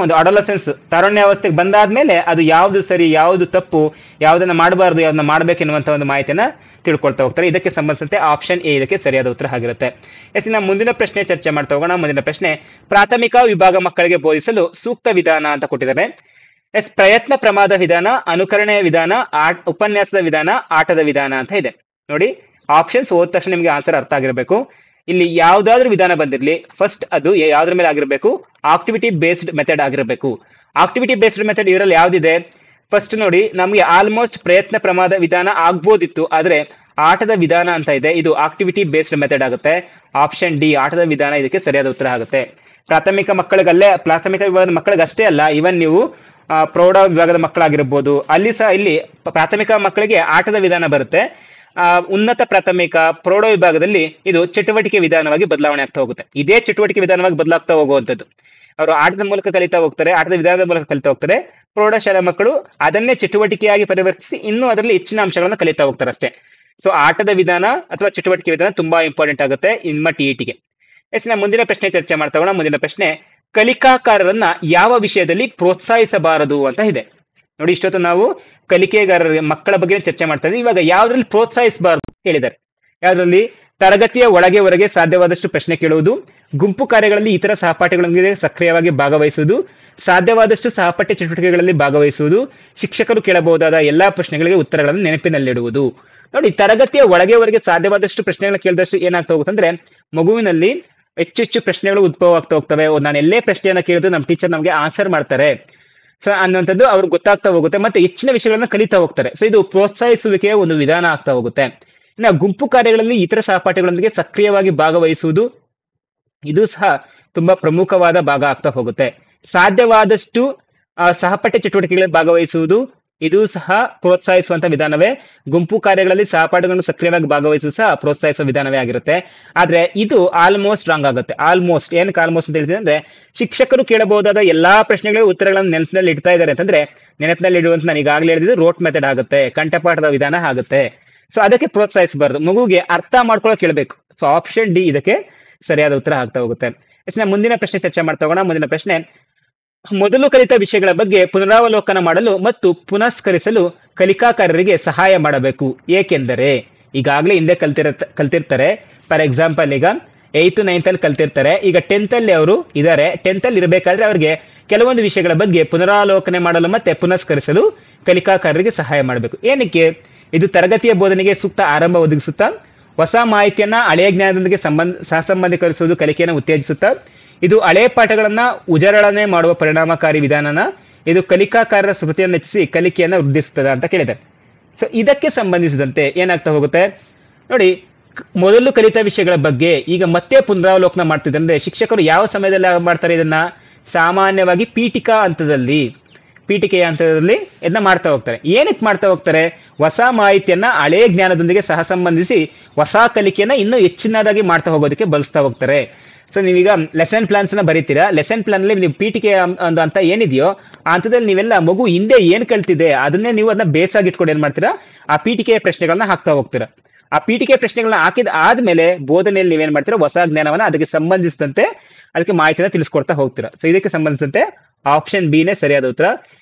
Speaker 1: ಒಂದು ಅಡೋಲಸೆನ್ಸ್ ತಾರುಣ್ಯಾವಸ್ಥೆಗೆ ಬಂದಾದ್ಮೇಲೆ ಅದು ಯಾವ್ದು ಸರಿ, ಯಾವ್ದು ತಪ್ಪು, ಯಾವ್ದನ್ನ ಮಾಡಬಾರ್ದು, ಯಾವ್ದನ್ನ ಮಾಡ್ಬೇಕೆನ್ನುವಂತ ಒಂದು ಮಾಹಿತಿಯನ್ನ ತಿಳ್ಕೊಳ್ತಾ ಹೋಗ್ತಾರೆ. ಇದಕ್ಕೆ ಸಂಬಂಧಿಸಿದಂತೆ ಆಪ್ಷನ್ ಎ ಇದಕ್ಕೆ ಸರಿಯಾದ ಉತ್ತರ ಆಗಿರುತ್ತೆ. ಇನ್ನು ಮುಂದಿನ ಪ್ರಶ್ನೆ ಚರ್ಚೆ ಮಾಡ್ತಾ ಹೋಗೋಣ. ಮುಂದಿನ ಪ್ರಶ್ನೆ, ಪ್ರಾಥಮಿಕ ವಿಭಾಗ ಮಕ್ಕಳಿಗೆ ಬೋಧಿಸಲು ಸೂಕ್ತ ವಿಧಾನ ಅಂತ ಕೊಟ್ಟಿದ್ದಾರೆ. ಪ್ರಯತ್ನ ಪ್ರಮಾದ ವಿಧಾನ, ಅನುಕರಣೆಯ ವಿಧಾನ, ಉಪನ್ಯಾಸದ ವಿಧಾನ, ಆಟದ ವಿಧಾನ ಅಂತ ಇದೆ. ನೋಡಿ, ಆಪ್ಷನ್ಸ್ ಓದ ತಕ್ಷಣ ನಿಮ್ಗೆ ಆನ್ಸರ್ ಅರ್ಥ ಆಗಿರ್ಬೇಕು. ಇಲ್ಲಿ ಯಾವ್ದಾದ್ರು ವಿಧಾನ ಬಂದಿರ್ಲಿ, ಫಸ್ಟ್ ಅದು ಯಾವ್ದ್ರ ಮೇಲೆ ಆಗಿರ್ಬೇಕು, ಆಕ್ಟಿವಿಟಿ ಬೇಸ್ಡ್ ಮೆಥಡ್ ಆಗಿರ್ಬೇಕು. ಆಕ್ಟಿವಿಟಿ ಬೇಸ್ಡ್ ಮೆಥಡ್ ಇವರಲ್ಲಿ ಯಾವ್ದಿದೆ? ಫಸ್ಟ್ ನೋಡಿ, ನಮ್ಗೆ ಆಲ್ಮೋಸ್ಟ್ ಪ್ರಯತ್ನ ಪ್ರಮಾದ ವಿಧಾನ ಆಗ್ಬೋದಿತ್ತು, ಆದ್ರೆ ಆಟದ ವಿಧಾನ ಅಂತ ಇದೆ, ಇದು ಆಕ್ಟಿವಿಟಿ ಬೇಸ್ಡ್ ಮೆಥಡ್ ಆಗುತ್ತೆ. ಆಪ್ಷನ್ ಡಿ ಆಟದ ವಿಧಾನ ಇದಕ್ಕೆ ಸರಿಯಾದ ಉತ್ತರ ಆಗುತ್ತೆ. ಪ್ರಾಥಮಿಕ ವಿಭಾಗದ ಮಕ್ಕಳಿಗಷ್ಟೇ ಅಲ್ಲ, ಇವನ್ ನೀವು ಪ್ರೌಢ ವಿಭಾಗದ ಮಕ್ಕಳಾಗಿರ್ಬೋದು, ಅಲ್ಲಿ ಸಹ ಇಲ್ಲಿ ಪ್ರಾಥಮಿಕ ಮಕ್ಕಳಿಗೆ ಆಟದ ವಿಧಾನ ಬರುತ್ತೆ. ಉನ್ನತ ಪ್ರಾಥಮಿಕ ಪ್ರೌಢ ವಿಭಾಗದಲ್ಲಿ ಇದು ಚಟುವಟಿಕೆ ವಿಧಾನವಾಗಿ ಬದಲಾವಣೆ ಆಗ್ತಾ ಹೋಗುತ್ತೆ. ಇದೇ ಚಟುವಟಿಕೆ ವಿಧಾನವಾಗಿ ಬದಲಾಗ್ತಾ ಹೋಗುವಂಥದ್ದು. ಅವರು ಆಟದ ಮೂಲಕ ಕಲಿತಾ ಹೋಗ್ತಾರೆ, ಆಟದ ವಿಧಾನದ ಮೂಲಕ ಕಲಿತಾ ಹೋಗ್ತಾರೆ. ಪ್ರೌಢಶಾಲಾ ಮಕ್ಕಳು ಅದನ್ನೇ ಚಟುವಟಿಕೆಯಾಗಿ ಪರಿವರ್ತಿಸಿ ಇನ್ನೂ ಅದರಲ್ಲಿ ಹೆಚ್ಚಿನ ಅಂಶಗಳನ್ನ ಕಲಿತಾ ಹೋಗ್ತಾರೆ ಅಷ್ಟೇ. ಸೊ ಆಟದ ವಿಧಾನ ಅಥವಾ ಚಟುವಟಿಕೆ ವಿಧಾನ ತುಂಬಾ ಇಂಪಾರ್ಟೆಂಟ್ ಆಗುತ್ತೆ ನಿಮ್ಮ ಟಿಇಟಿಗೆ. ಮುಂದಿನ ಪ್ರಶ್ನೆ ಚರ್ಚೆ ಮಾಡ್ತಾ ಹೋಗೋಣ. ಮುಂದಿನ ಪ್ರಶ್ನೆ, ಕಲಿಕಾಕಾರರನ್ನ ಯಾವ ವಿಷಯದಲ್ಲಿ ಪ್ರೋತ್ಸಾಹಿಸಬಾರದು ಅಂತ ಇದೆ. ನೋಡಿ, ಇಷ್ಟೊತ್ತು ನಾವು ಕಲಿಕೆಗಾರರ ಮಕ್ಕಳ ಬಗ್ಗೆ ಚರ್ಚೆ ಮಾಡ್ತಾ ಇದ್ದೀವಿ. ಇವಾಗ ಯಾವ್ದ್ರಲ್ಲಿ ಪ್ರೋತ್ಸಾಹಿಸಬಾರದು ಹೇಳಿದ್ದಾರೆ. ಯಾವ್ದ್ರಲ್ಲಿ? ತರಗತಿಯ ಒಳಗೆ ಹೊರಗೆ ಸಾಧ್ಯವಾದಷ್ಟು ಪ್ರಶ್ನೆ ಕೇಳುವುದು, ಗುಂಪು ಕಾರ್ಯಗಳಲ್ಲಿ ಇತರ ಸಹಪಾಠಿಗಳೊಂದಿಗೆ ಸಕ್ರಿಯವಾಗಿ ಭಾಗವಹಿಸುವುದು, ಸಾಧ್ಯವಾದಷ್ಟು ಸಹಪಾಠ್ಯ ಚಟುವಟಿಕೆಗಳಲ್ಲಿ ಭಾಗವಹಿಸುವುದು, ಶಿಕ್ಷಕರು ಕೇಳಬಹುದಾದ ಎಲ್ಲಾ ಪ್ರಶ್ನೆಗಳಿಗೆ ಉತ್ತರಗಳನ್ನು ನೆನಪಿನಲ್ಲಿಡುವುದು. ನೋಡಿ, ತರಗತಿಯ ಒಳಗೆ ಹೊರಗೆ ಸಾಧ್ಯವಾದಷ್ಟು ಪ್ರಶ್ನೆಗಳನ್ನ ಕೇಳಿದಷ್ಟು ಏನಾಗ್ತಾ ಹೋಗುತ್ತೆ ಅಂದ್ರೆ ಮಗುವಿನಲ್ಲಿ ಹೆಚ್ಚು ಹೆಚ್ಚು ಪ್ರಶ್ನೆಗಳು ಉದ್ಭವ ಆಗ್ತಾ ಹೋಗ್ತವೆ. ನಾನು ಎಲ್ಲೇ ಪ್ರಶ್ನೆಯನ್ನ ಕೇಳಿದ್ರು ನಮ್ಮ ಟೀಚರ್ ನಮಗೆ ಆನ್ಸರ್ ಮಾಡ್ತಾರೆ ಸೊ ಅನ್ನುವಂಥದ್ದು ಅವ್ರಿಗೆ ಗೊತ್ತಾಗ್ತಾ ಹೋಗುತ್ತೆ, ಮತ್ತೆ ಹೆಚ್ಚಿನ ವಿಷಯಗಳನ್ನ ಕಲಿತಾ ಹೋಗ್ತಾರೆ. ಸೊ ಇದು ಪ್ರೋತ್ಸಾಹಿಸುವಿಕೆಯ ಒಂದು ವಿಧಾನ ಆಗ್ತಾ ಹೋಗುತ್ತೆ. ಇನ್ನು ಗುಂಪು ಕಾರ್ಯಗಳಲ್ಲಿ ಇತರ ಸಹಪಾಠಿಗಳೊಂದಿಗೆ ಸಕ್ರಿಯವಾಗಿ ಭಾಗವಹಿಸುವುದು, ಇದು ಸಹ ತುಂಬಾ ಪ್ರಮುಖವಾದ ಭಾಗ ಆಗ್ತಾ ಹೋಗುತ್ತೆ. ಸಾಧ್ಯವಾದಷ್ಟು ಸಹಪಾಠ್ಯ ಚಟುವಟಿಕೆಗಳಲ್ಲಿ ಭಾಗವಹಿಸುವುದು, ಇದು ಸಹ ಪ್ರೋತ್ಸಾಹಿಸುವಂತ ವಿಧಾನವೇ. ಗುಂಪು ಕಾರ್ಯಗಳಲ್ಲಿ ಸಹಪಾಠಿಗಳನ್ನು ಸಕ್ರಿಯವಾಗಿ ಭಾಗವಹಿಸುವುದು ಸಹ ಪ್ರೋತ್ಸಾಹಿಸುವ ವಿಧಾನವೇ ಆಗಿರುತ್ತೆ. ಆದ್ರೆ ಇದು ಆಲ್ಮೋಸ್ಟ್ ರಾಂಗ್ ಆಗುತ್ತೆ. ಆಲ್ಮೋಸ್ಟ್ ಏನಕ್ಕೆ ಆಲ್ಮೋಸ್ಟ್ ಅಂತ ಹೇಳ್ತೀನಿ ಅಂದ್ರೆ, ಶಿಕ್ಷಕರು ಕೇಳಬಹುದಾದ ಎಲ್ಲಾ ಪ್ರಶ್ನೆಗಳಿಗೆ ಉತ್ತರಗಳನ್ನು ನೆನಪಿನಲ್ಲಿ ಇಡ್ತಾ ಇದ್ದಾರೆ ಅಂತಂದ್ರೆ, ನೆನಪಿನಲ್ಲಿ ಇಡುವಂತ ನಾನು ಈಗಾಗಲೇ ಹೇಳಿದ್ದು ರೋಟ್ ಮೆಥಡ್ ಆಗುತ್ತೆ, ಕಂಠಪಾಠದ ವಿಧಾನ ಆಗುತ್ತೆ. ಸೊ ಅದಕ್ಕೆ ಪ್ರೋತ್ಸಾಹಿಸಬಾರ್ದು, ಮಗುಗೆ ಅರ್ಥ ಮಾಡ್ಕೊಳ್ಳೋಕೆ ಕೇಳಬೇಕು. ಸೊ ಆಪ್ಷನ್ ಡಿ ಇದಕ್ಕೆ ಸರಿಯಾದ ಉತ್ತರ ಆಗ್ತಾ ಹೋಗುತ್ತೆ. ಮುಂದಿನ ಪ್ರಶ್ನೆ ಚರ್ಚೆ ಮಾಡ್ತಾ ಹೋಗೋಣ. ಮುಂದಿನ ಪ್ರಶ್ನೆ, ಮೊದಲು ಕಲಿತ ವಿಷಯಗಳ ಬಗ್ಗೆ ಪುನರಾವಲೋಕನ ಮಾಡಲು ಮತ್ತು ಪುನಸ್ಕರಿಸಲು ಕಲಿಕಾಕಾರರಿಗೆ ಸಹಾಯ ಮಾಡಬೇಕು. ಏಕೆಂದರೆ ಈಗಾಗಲೇ ಹಿಂದೆ ಕಲ್ತಿರ್ತಾರೆ. ಫಾರ್ ಎಕ್ಸಾಂಪಲ್ ಈಗ 8th 9th ಅಲ್ಲಿ ಕಲ್ತಿರ್ತಾರೆ. ಈಗ 10th ಅಲ್ಲಿ ಅವರು ಇದ್ದಾರೆ. 10th ಅಲ್ಲಿ ಇರಬೇಕಾದ್ರೆ ಅವರಿಗೆ ಕೆಲವೊಂದು ವಿಷಯಗಳ ಬಗ್ಗೆ ಪುನರಾವಲೋಕನೆ ಮಾಡಲು ಮತ್ತೆ ಪುನಸ್ಕರಿಸಲು ಕಲಿಕಾಕಾರರಿಗೆ ಸಹಾಯ ಮಾಡಬೇಕು. ಏನಕ್ಕೆ? ಇದು ತರಗತಿಯ ಬೋಧನೆಗೆ ಸೂಕ್ತ ಆರಂಭ ಒದಗಿಸುತ್ತಾ, ಹೊಸ ಮಾಹಿತಿಯನ್ನ ಹಳೆಯ ಜ್ಞಾನದೊಂದಿಗೆ ಸಹಸಂಬಂಧೀಕರಿಸುವುದು ಕಲಿಕೆಯನ್ನು ಉತ್ತೇಜಿಸುತ್ತಾ, ಇದು ಹಳೆಯ ಪಾಠಗಳನ್ನ ಉಜಾರಣೆ ಮಾಡುವ ಪರಿಣಾಮಕಾರಿ ವಿಧಾನನ, ಇದು ಕಲಿಕಾಕಾರರ ಸ್ಮೃತಿಯನ್ನು ಹೆಚ್ಚಿಸಿ ಕಲಿಕೆಯನ್ನು ವೃದ್ಧಿಸುತ್ತದೆ ಅಂತ ಕೇಳಿದೆ. ಸೊ ಇದಕ್ಕೆ ಸಂಬಂಧಿಸಿದಂತೆ ಏನಾಗ್ತಾ ಹೋಗುತ್ತೆ ನೋಡಿ, ಮೊದಲು ಕಲಿತ ವಿಷಯಗಳ ಬಗ್ಗೆ ಈಗ ಮತ್ತೆ ಪುನರಾವಲೋಕನ ಮಾಡ್ತಿದ್ರೆ ಶಿಕ್ಷಕರು ಯಾವ ಸಮಯದಲ್ಲಿ ಮಾಡ್ತಾರೆ ಇದನ್ನ? ಸಾಮಾನ್ಯವಾಗಿ ಪೀಠಿಕೆಯ ಹಂತದಲ್ಲಿ ಇದನ್ನ ಮಾಡ್ತಾ ಹೋಗ್ತಾರೆ. ಏನಕ್ಕೆ ಮಾಡ್ತಾ ಹೋಗ್ತಾರೆ? ಹೊಸ ಮಾಹಿತಿಯನ್ನ ಹಳೆಯ ಜ್ಞಾನದೊಂದಿಗೆ ಸಹಸಂಬಂಧಿಸಿ ಹೊಸ ಕಲಿಕೆಯನ್ನ ಇನ್ನೂ ಹೆಚ್ಚಿನದಾಗಿ ಮಾಡ್ತಾ ಹೋಗೋದಕ್ಕೆ ಬಳಸ್ತಾ ಹೋಗ್ತಾರೆ. ಸೊ ನೀವೀಗ ಲೆಸನ್ ಪ್ಲಾನ್ಸ್ ನ ಬರೀತೀರಾ. ಲೆಸನ್ ಪ್ಲಾನ್ ಅಲ್ಲಿ ನೀವು ಪೀಠಿಕೆ ಒಂದು ಅಂತ ಏನಿದೆಯೋ ಆ ಹಂತದಲ್ಲಿ ನೀವೆಲ್ಲ ಮಗು ಹಿಂದೆ ಏನ್ ಕಲ್ತಿದೆ ಅದನ್ನೇ ನೀವು ಅದನ್ನ ಬೇಸಾಗಿ ಇಟ್ಕೊಂಡು ಏನ್ ಮಾಡ್ತೀರಾ, ಆ ಪೀಠಿಕೆಯ ಪ್ರಶ್ನೆಗಳನ್ನ ಹಾಕ್ತಾ ಹೋಗ್ತೀರಾ. ಆ ಪೀಠಿಕೆ ಪ್ರಶ್ನೆಗಳನ್ನ ಹಾಕಿದ ಆದ್ಮೇಲೆ ಬೋಧನೆಯಲ್ಲಿ ನೀವೇನ್ ಮಾಡ್ತೀರಾ, ಹೊಸ ಜ್ಞಾನವನ್ನ ಅದಕ್ಕೆ ಸಂಬಂಧಿಸಿದಂತೆ ಅದಕ್ಕೆ ಮಾಹಿತಿನ ತಿಳಿಸ್ಕೊಡ್ತಾ ಹೋಗ್ತೀರಾ. ಸೊ ಇದಕ್ಕೆ ಸಂಬಂಧಿಸಿದಂತೆ ಆಪ್ಷನ್ ಬಿ ನೇ ಸರಿಯಾದ ಉತ್ತರ.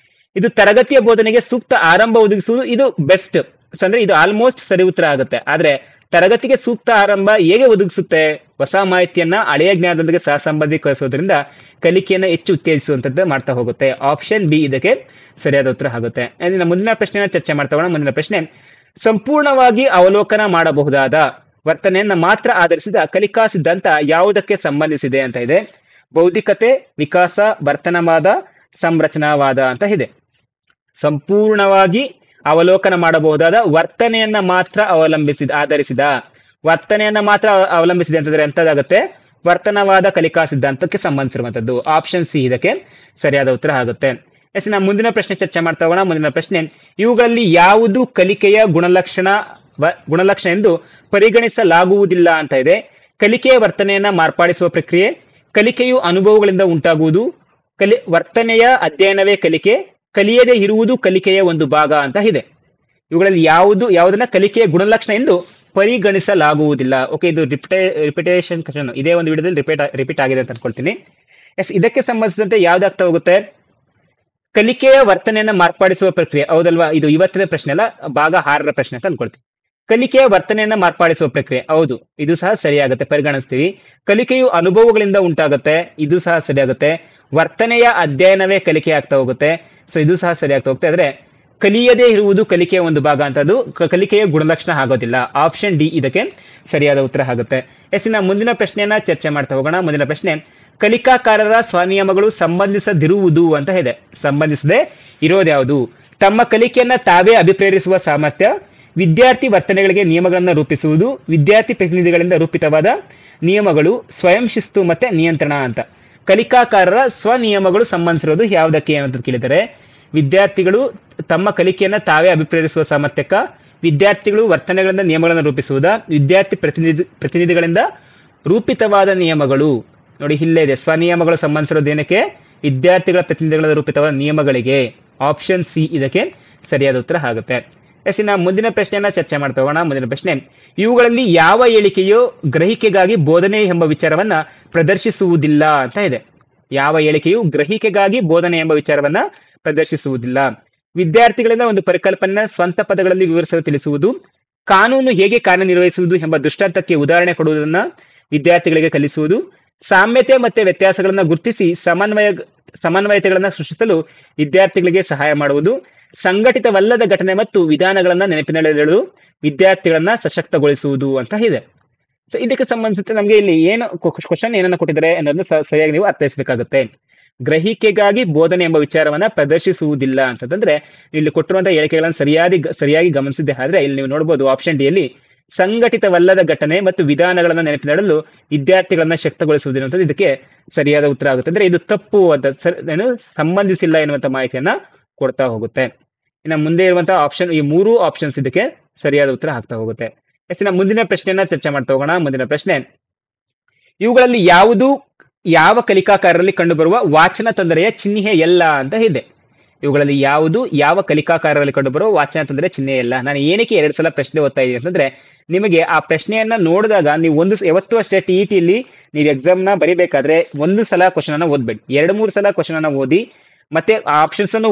Speaker 1: ಇದು ತರಗತಿಯ ಬೋಧನೆಗೆ ಸೂಕ್ತ ಆರಂಭ ಒದಗಿಸುವುದು, ಇದು ಬೆಸ್ಟ್. ಸೊ ಅಂದ್ರೆ ಇದು ಆಲ್ಮೋಸ್ಟ್ ಸರಿ ಉತ್ತರ ಆಗುತ್ತೆ. ಆದ್ರೆ ತರಗತಿಗೆ ಸೂಕ್ತ ಆರಂಭ ಹೇಗೆ ಒದಗಿಸುತ್ತೆ? ಹೊಸ ಮಾಹಿತಿಯನ್ನ ಹಳೆಯ ಜ್ಞಾನದೊಂದಿಗೆ ಸಹಸಂಬಂಧೀಕರಿಸೋದ್ರಿಂದ ಕಲಿಕೆಯನ್ನ ಹೆಚ್ಚು ಉತ್ತೇಜಿಸುವಂತದ್ದು ಮಾಡ್ತಾ ಹೋಗುತ್ತೆ. ಆಪ್ಷನ್ ಬಿ ಇದಕ್ಕೆ ಸರಿಯಾದ ಉತ್ತರ ಆಗುತ್ತೆ. ಇನ್ನು ಮುಂದಿನ ಪ್ರಶ್ನೆನ ಚರ್ಚೆ ಮಾಡ್ತಾ ಹೋಗೋಣ. ಮುಂದಿನ ಪ್ರಶ್ನೆ, ಸಂಪೂರ್ಣವಾಗಿ ಅವಲೋಕನ ಮಾಡಬಹುದಾದ ವರ್ತನೆಯನ್ನ ಮಾತ್ರ ಆಧರಿಸಿದ ಕಲಿಕಾ ಸಿದ್ಧಾಂತ ಯಾವುದಕ್ಕೆ ಸಂಬಂಧಿಸಿದೆ ಅಂತ ಇದೆ. ಬೌದ್ಧಿಕತೆ, ವಿಕಾಸ, ವರ್ತನವಾದ, ಸಂರಚನಾವಾದ ಅಂತ ಇದೆ. ಸಂಪೂರ್ಣವಾಗಿ ಅವಲೋಕನ ಮಾಡಬಹುದಾದ ವರ್ತನೆಯನ್ನ ಮಾತ್ರ ಅವಲಂಬಿಸಿದೆ ಅಂತಂದ್ರೆ ಎಂತದಾಗುತ್ತೆ? ವರ್ತನವಾದ ಕಲಿಕಾ ಸಿದ್ಧಾಂತಕ್ಕೆ ಸಂಬಂಧಿಸಿರುವಂತದ್ದು. ಆಪ್ಷನ್ ಸಿ ಇದಕ್ಕೆ ಸರಿಯಾದ ಉತ್ತರ ಆಗುತ್ತೆ. ನಾವು ಮುಂದಿನ ಪ್ರಶ್ನೆ ಚರ್ಚೆ ಮಾಡ್ತಾ ಹೋಗೋಣ. ಮುಂದಿನ ಪ್ರಶ್ನೆ, ಇವುಗಳಲ್ಲಿ ಯಾವುದು ಕಲಿಕೆಯ ಗುಣಲಕ್ಷಣ ಎಂದು ಪರಿಗಣಿಸಲಾಗುವುದಿಲ್ಲ ಅಂತ ಇದೆ. ಕಲಿಕೆಯ ವರ್ತನೆಯನ್ನ ಮಾರ್ಪಡಿಸುವ ಪ್ರಕ್ರಿಯೆ, ಕಲಿಕೆಯು ಅನುಭವಗಳಿಂದ ಉಂಟಾಗುವುದು, ವರ್ತನೆಯ ಅಧ್ಯಯನವೇ ಕಲಿಕೆ, ಕಲಿಯದೇ ಇರುವುದು ಕಲಿಕೆಯ ಒಂದು ಭಾಗ ಅಂತ ಇದೆ. ಇವುಗಳಲ್ಲಿ ಯಾವುದನ್ನ ಕಲಿಕೆಯ ಗುಣಲಕ್ಷಣ ಎಂದು ಪರಿಗಣಿಸಲಾಗುವುದಿಲ್ಲ. ಓಕೆ, ಇದು ರಿಪಿಟೇಷನ್ ಕ್ವಶನ್ ಇದೇ ಒಂದು ವಿಡಿಯೋದಲ್ಲಿ ರಿಪೀಟ್ ಆಗಿದೆ ಅಂತ ಅನ್ಕೊಳ್ತೀನಿ. ಇದಕ್ಕೆ ಸಂಬಂಧಿಸಿದಂತೆ ಯಾವ್ದಾಗ್ತಾ ಹೋಗುತ್ತೆ? ಕಲಿಕೆಯ ವರ್ತನೆಯನ್ನ ಮಾರ್ಪಡಿಸುವ ಪ್ರಕ್ರಿಯೆ, ಹೌದಲ್ವಾ? ಇದು ಇವತ್ತಿನ ಪ್ರಶ್ನೆ ಅಲ್ಲ, ಭಾಗ 6ರ ಪ್ರಶ್ನೆ ಅಂತ ಅನ್ಕೊಳ್ತೀನಿ. ಕಲಿಕೆಯ ವರ್ತನೆಯನ್ನ ಮಾರ್ಪಡಿಸುವ ಪ್ರಕ್ರಿಯೆ, ಹೌದು, ಇದು ಸಹ ಸರಿಯಾಗುತ್ತೆ, ಪರಿಗಣಿಸ್ತೀವಿ. ಕಲಿಕೆಯು ಅನುಭವಗಳಿಂದ ಉಂಟಾಗುತ್ತೆ, ಇದು ಸಹ ಸರಿಯಾಗುತ್ತೆ. ವರ್ತನೆಯ ಅಧ್ಯಯನವೇ ಕಲಿಕೆ ಆಗ್ತಾ ಹೋಗುತ್ತೆ, ಸೊ ಇದು ಸಹ ಸರಿಯಾಗ್ತಾ ಹೋಗುತ್ತೆ. ಆದ್ರೆ ಕಲಿಯದೇ ಇರುವುದು ಕಲಿಕೆಯ ಒಂದು ಭಾಗ ಅಂತ, ಅದು ಕಲಿಕೆಯ ಗುಣಲಕ್ಷಣ ಆಗೋದಿಲ್ಲ. ಆಪ್ಷನ್ ಡಿ ಇದಕ್ಕೆ ಸರಿಯಾದ ಉತ್ತರ ಆಗುತ್ತೆ. ನಾವು ಮುಂದಿನ ಪ್ರಶ್ನೆಯನ್ನ ಚರ್ಚೆ ಮಾಡ್ತಾ ಹೋಗೋಣ. ಮುಂದಿನ ಪ್ರಶ್ನೆ, ಕಲಿಕಾಕಾರರ ಸ್ವನಿಯಮಗಳು ಸಂಬಂಧಿಸದಿರುವುದು ಅಂತ ಇದೆ. ಸಂಬಂಧಿಸದೆ ಇರೋದ್ಯಾವುದು? ತಮ್ಮ ಕಲಿಕೆಯನ್ನ ತಾವೇ ಅಭಿಪ್ರೇರಿಸುವ ಸಾಮರ್ಥ್ಯ, ವಿದ್ಯಾರ್ಥಿ ವರ್ತನೆಗಳಿಗೆ ನಿಯಮಗಳನ್ನು ರೂಪಿಸುವುದು, ವಿದ್ಯಾರ್ಥಿ ಪ್ರತಿನಿಧಿಗಳಿಂದ ರೂಪಿತವಾದ ನಿಯಮಗಳು, ಸ್ವಯಂ ಶಿಸ್ತು ಮತ್ತೆ ನಿಯಂತ್ರಣ ಅಂತ. ಕಲಿಕಾಕಾರರ ಸ್ವನಿಯಮಗಳು ಸಂಬಂಧಿಸಿರೋದು ಯಾವುದಕ್ಕೆ ಅಂತ ಕೇಳಿದರೆ, ವಿದ್ಯಾರ್ಥಿಗಳು ತಮ್ಮ ಕಲಿಕೆಯನ್ನ ತಾವೇ ಅಭಿಪ್ರೇರಿಸುವ ಸಾಮರ್ಥ್ಯಕ್ಕ, ವಿದ್ಯಾರ್ಥಿಗಳು ವರ್ತನೆಗಳಿಂದ ನಿಯಮಗಳನ್ನು ರೂಪಿಸುವುದ, ವಿದ್ಯಾರ್ಥಿ ಪ್ರತಿನಿಧಿಗಳಿಂದ ರೂಪಿತವಾದ ನಿಯಮಗಳು. ನೋಡಿ ಇಲ್ಲೇ ಇದೆ, ಸ್ವನಿಯಮಗಳು ಸಂಬಂಧಿಸಿರೋದು ಏನಕ್ಕೆ? ವಿದ್ಯಾರ್ಥಿಗಳ ಪ್ರತಿನಿಧಿಗಳಿಂದ ರೂಪಿತವಾದ ನಿಯಮಗಳಿಗೆ. ಆಪ್ಷನ್ ಸಿ ಇದಕ್ಕೆ ಸರಿಯಾದ ಉತ್ತರ ಆಗುತ್ತೆ. ನಾವು ಮುಂದಿನ ಪ್ರಶ್ನೆಯನ್ನ ಚರ್ಚೆ ಮಾಡ್ತಾ ಹೋಗೋಣ. ಮುಂದಿನ ಪ್ರಶ್ನೆ, ಇವುಗಳಲ್ಲಿ ಯಾವ ಹೇಳಿಕೆಯು ಗ್ರಹಿಕೆಗಾಗಿ ಬೋಧನೆ ಎಂಬ ವಿಚಾರವನ್ನ ಪ್ರದರ್ಶಿಸುವುದಿಲ್ಲ ಅಂತ ಇದೆ. ಯಾವ ಹೇಳಿಕೆಯು ಗ್ರಹಿಕೆಗಾಗಿ ಬೋಧನೆ ಎಂಬ ವಿಚಾರವನ್ನ ಪ್ರದರ್ಶಿಸುವುದಿಲ್ಲ. ವಿದ್ಯಾರ್ಥಿಗಳಿಂದ ಒಂದು ಪರಿಕಲ್ಪನೆ ಸ್ವಂತ ಪದಗಳಲ್ಲಿ ವಿವರಿಸಲು ತಿಳಿಸುವುದು, ಕಾನೂನು ಹೇಗೆ ಕಾರ್ಯನಿರ್ವಹಿಸುವುದು ಎಂಬ ದೃಷ್ಟಾಂತಕ್ಕೆ ಉದಾಹರಣೆ ಕೊಡುವುದನ್ನ ವಿದ್ಯಾರ್ಥಿಗಳಿಗೆ ಕಲಿಸುವುದು, ಸಾಮ್ಯತೆ ಮತ್ತೆ ವ್ಯತ್ಯಾಸಗಳನ್ನ ಗುರುತಿಸಿ ಸಮನ್ವಯತೆಗಳನ್ನ ಸೃಷ್ಟಿಸಲು ವಿದ್ಯಾರ್ಥಿಗಳಿಗೆ ಸಹಾಯ ಮಾಡುವುದು, ಸಂಘಟಿತವಲ್ಲದ ಘಟನೆ ಮತ್ತು ವಿಧಾನಗಳನ್ನ ನೆನಪಿನಲ್ಲಿಡಲು ವಿದ್ಯಾರ್ಥಿಗಳನ್ನ ಸಶಕ್ತಗೊಳಿಸುವುದು ಅಂತ ಇದೆ. ಸೊ ಇದಕ್ಕೆ ಸಂಬಂಧಿಸಿದಂತೆ ನಮಗೆ ಇಲ್ಲಿ ಏನು ಕ್ವಶನ್ ಏನನ್ನ ಕೊಟ್ಟಿದ್ದಾರೆ ಅನ್ನೋದನ್ನ ಸರಿಯಾಗಿ ನೀವು ಅರ್ಥೈಸಬೇಕಾಗುತ್ತೆ. ಗ್ರಹಿಕೆಗಾಗಿ ಬೋಧನೆ ಎಂಬ ವಿಚಾರವನ್ನ ಪ್ರದರ್ಶಿಸುವುದಿಲ್ಲ ಅಂತಂದ್ರೆ ಇಲ್ಲಿ ಕೊಟ್ಟಿರುವಂತಹ ಹೇಳಿಕೆಗಳನ್ನು ಸರಿಯಾಗಿ ಗಮನಿಸಿದ್ದೆ ಆದ್ರೆ ಇಲ್ಲಿ ನೀವು ನೋಡಬಹುದು ಆಪ್ಷನ್ ಡಿ ಯಲ್ಲಿ ಸಂಘಟಿತವಲ್ಲದ ಘಟನೆ ಮತ್ತು ವಿಧಾನಗಳನ್ನ ನೆನಪಿನಡಲು ವಿದ್ಯಾರ್ಥಿಗಳನ್ನ ಶಕ್ತಗೊಳಿಸುವುದಿಲ್ಲ ಅಂತ ಇದಕ್ಕೆ ಸರಿಯಾದ ಉತ್ತರ ಆಗುತ್ತೆ. ಅಂದ್ರೆ ಇದು ತಪ್ಪು ಅಂತ ಏನು ಸಂಬಂಧಿಸಿಲ್ಲ ಎನ್ನುವಂತ ಮಾಹಿತಿಯನ್ನ ಕೊಡ್ತಾ ಹೋಗುತ್ತೆ. ಇನ್ನು ಮುಂದೆ ಇರುವಂತಹ ಆಪ್ಷನ್, ಈ 3 ಆಪ್ಷನ್ಸ್ ಇದಕ್ಕೆ ಸರಿಯಾದ ಉತ್ತರ ಆಗ್ತಾ ಹೋಗುತ್ತೆ. ಇನ್ನು ಮುಂದಿನ ಪ್ರಶ್ನೆಯನ್ನ ಚರ್ಚೆ ಮಾಡ್ತಾ ಹೋಗೋಣ. ಮುಂದಿನ ಪ್ರಶ್ನೆ, ಇವುಗಳಲ್ಲಿ ಯಾವ ಕಲಿಕಾಕಾರರಲ್ಲಿ ಕಂಡುಬರುವ ವಾಚನ ತೊಂದರೆಯ ಚಿಹ್ನೆ ಎಲ್ಲ ಅಂತ ಇದೆ. ಇವುಗಳಲ್ಲಿ ಯಾವ ಕಲಿಕಾಕಾರರಲ್ಲಿ ಕಂಡುಬರುವ ವಾಚನ ತೊಂದರೆಯ ಚಿಹ್ನೆ ಎಲ್ಲ. ನಾನು ಏನಕ್ಕೆ 2 ಸಲ ಪ್ರಶ್ನೆ ಓದ್ತಾ ಇದ್ದೀನಿ ಅಂತಂದ್ರೆ ನಿಮಗೆ ಆ ಪ್ರಶ್ನೆಯನ್ನ ನೋಡಿದಾಗ ನೀವು ಯಾವತ್ತೂ ಅಷ್ಟೇ TET ನೀವು ಎಕ್ಸಾಮ್ ನ ಬರಿಬೇಕಾದ್ರೆ ಒಂದು ಸಲ ಕ್ವಶನ್ ಅನ್ನ ಓದ್ಬೇಡಿ, 2-3 ಸಲ ಕ್ವಶನ್ ಅನ್ನ ಓದಿ ಮತ್ತೆ ಆಪ್ಷನ್ಸ್ ಅನ್ನು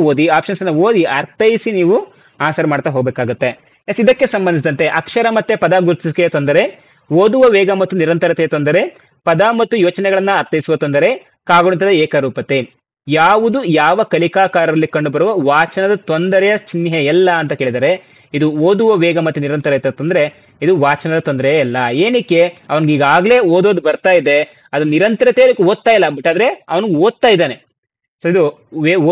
Speaker 1: ಓದಿ ಅರ್ಥೈಸಿ ನೀವು ಆನ್ಸರ್ ಮಾಡ್ತಾ ಹೋಗ್ಬೇಕಾಗುತ್ತೆ. ಇದಕ್ಕೆ ಸಂಬಂಧಿಸಿದಂತೆ ಅಕ್ಷರ ಮತ್ತೆ ಪದ ಗುರುತಿಸುವಿಕೆಯ ತೊಂದರೆ, ಓದುವ ವೇಗ ಮತ್ತು ನಿರಂತರತೆಯ ತೊಂದರೆ, ಪದ ಮತ್ತು ಯೋಚನೆಗಳನ್ನ ಅರ್ಥೈಸುವ ತೊಂದರೆ, ಕಾಗುಣಿತದ ಏಕರೂಪತೆ. ಯಾವ ಕಲಿಕಾಕಾರರಲ್ಲಿ ಕಂಡುಬರುವ ವಾಚನದ ತೊಂದರೆಯ ಚಿಹ್ನೆ ಎಲ್ಲ ಅಂತ ಕೇಳಿದರೆ ಇದು ಓದುವ ವೇಗ ಮತ್ತು ನಿರಂತರತೆ ತೊಂದರೆ, ಇದು ವಾಚನದ ತೊಂದರೆ ಎಲ್ಲ. ಏನಕ್ಕೆ? ಅವನಿಗೆ ಈಗಾಗಲೇ ಓದೋದು ಬರ್ತಾ ಇದೆ, ಅದು ನಿರಂತರತೆ ಓದ್ತಾ ಇಲ್ಲ, ಬಟ್ ಆದ್ರೆ ಅವನು ಓದ್ತಾ ಇದ್ದಾನೆ. ಸೊ ಇದು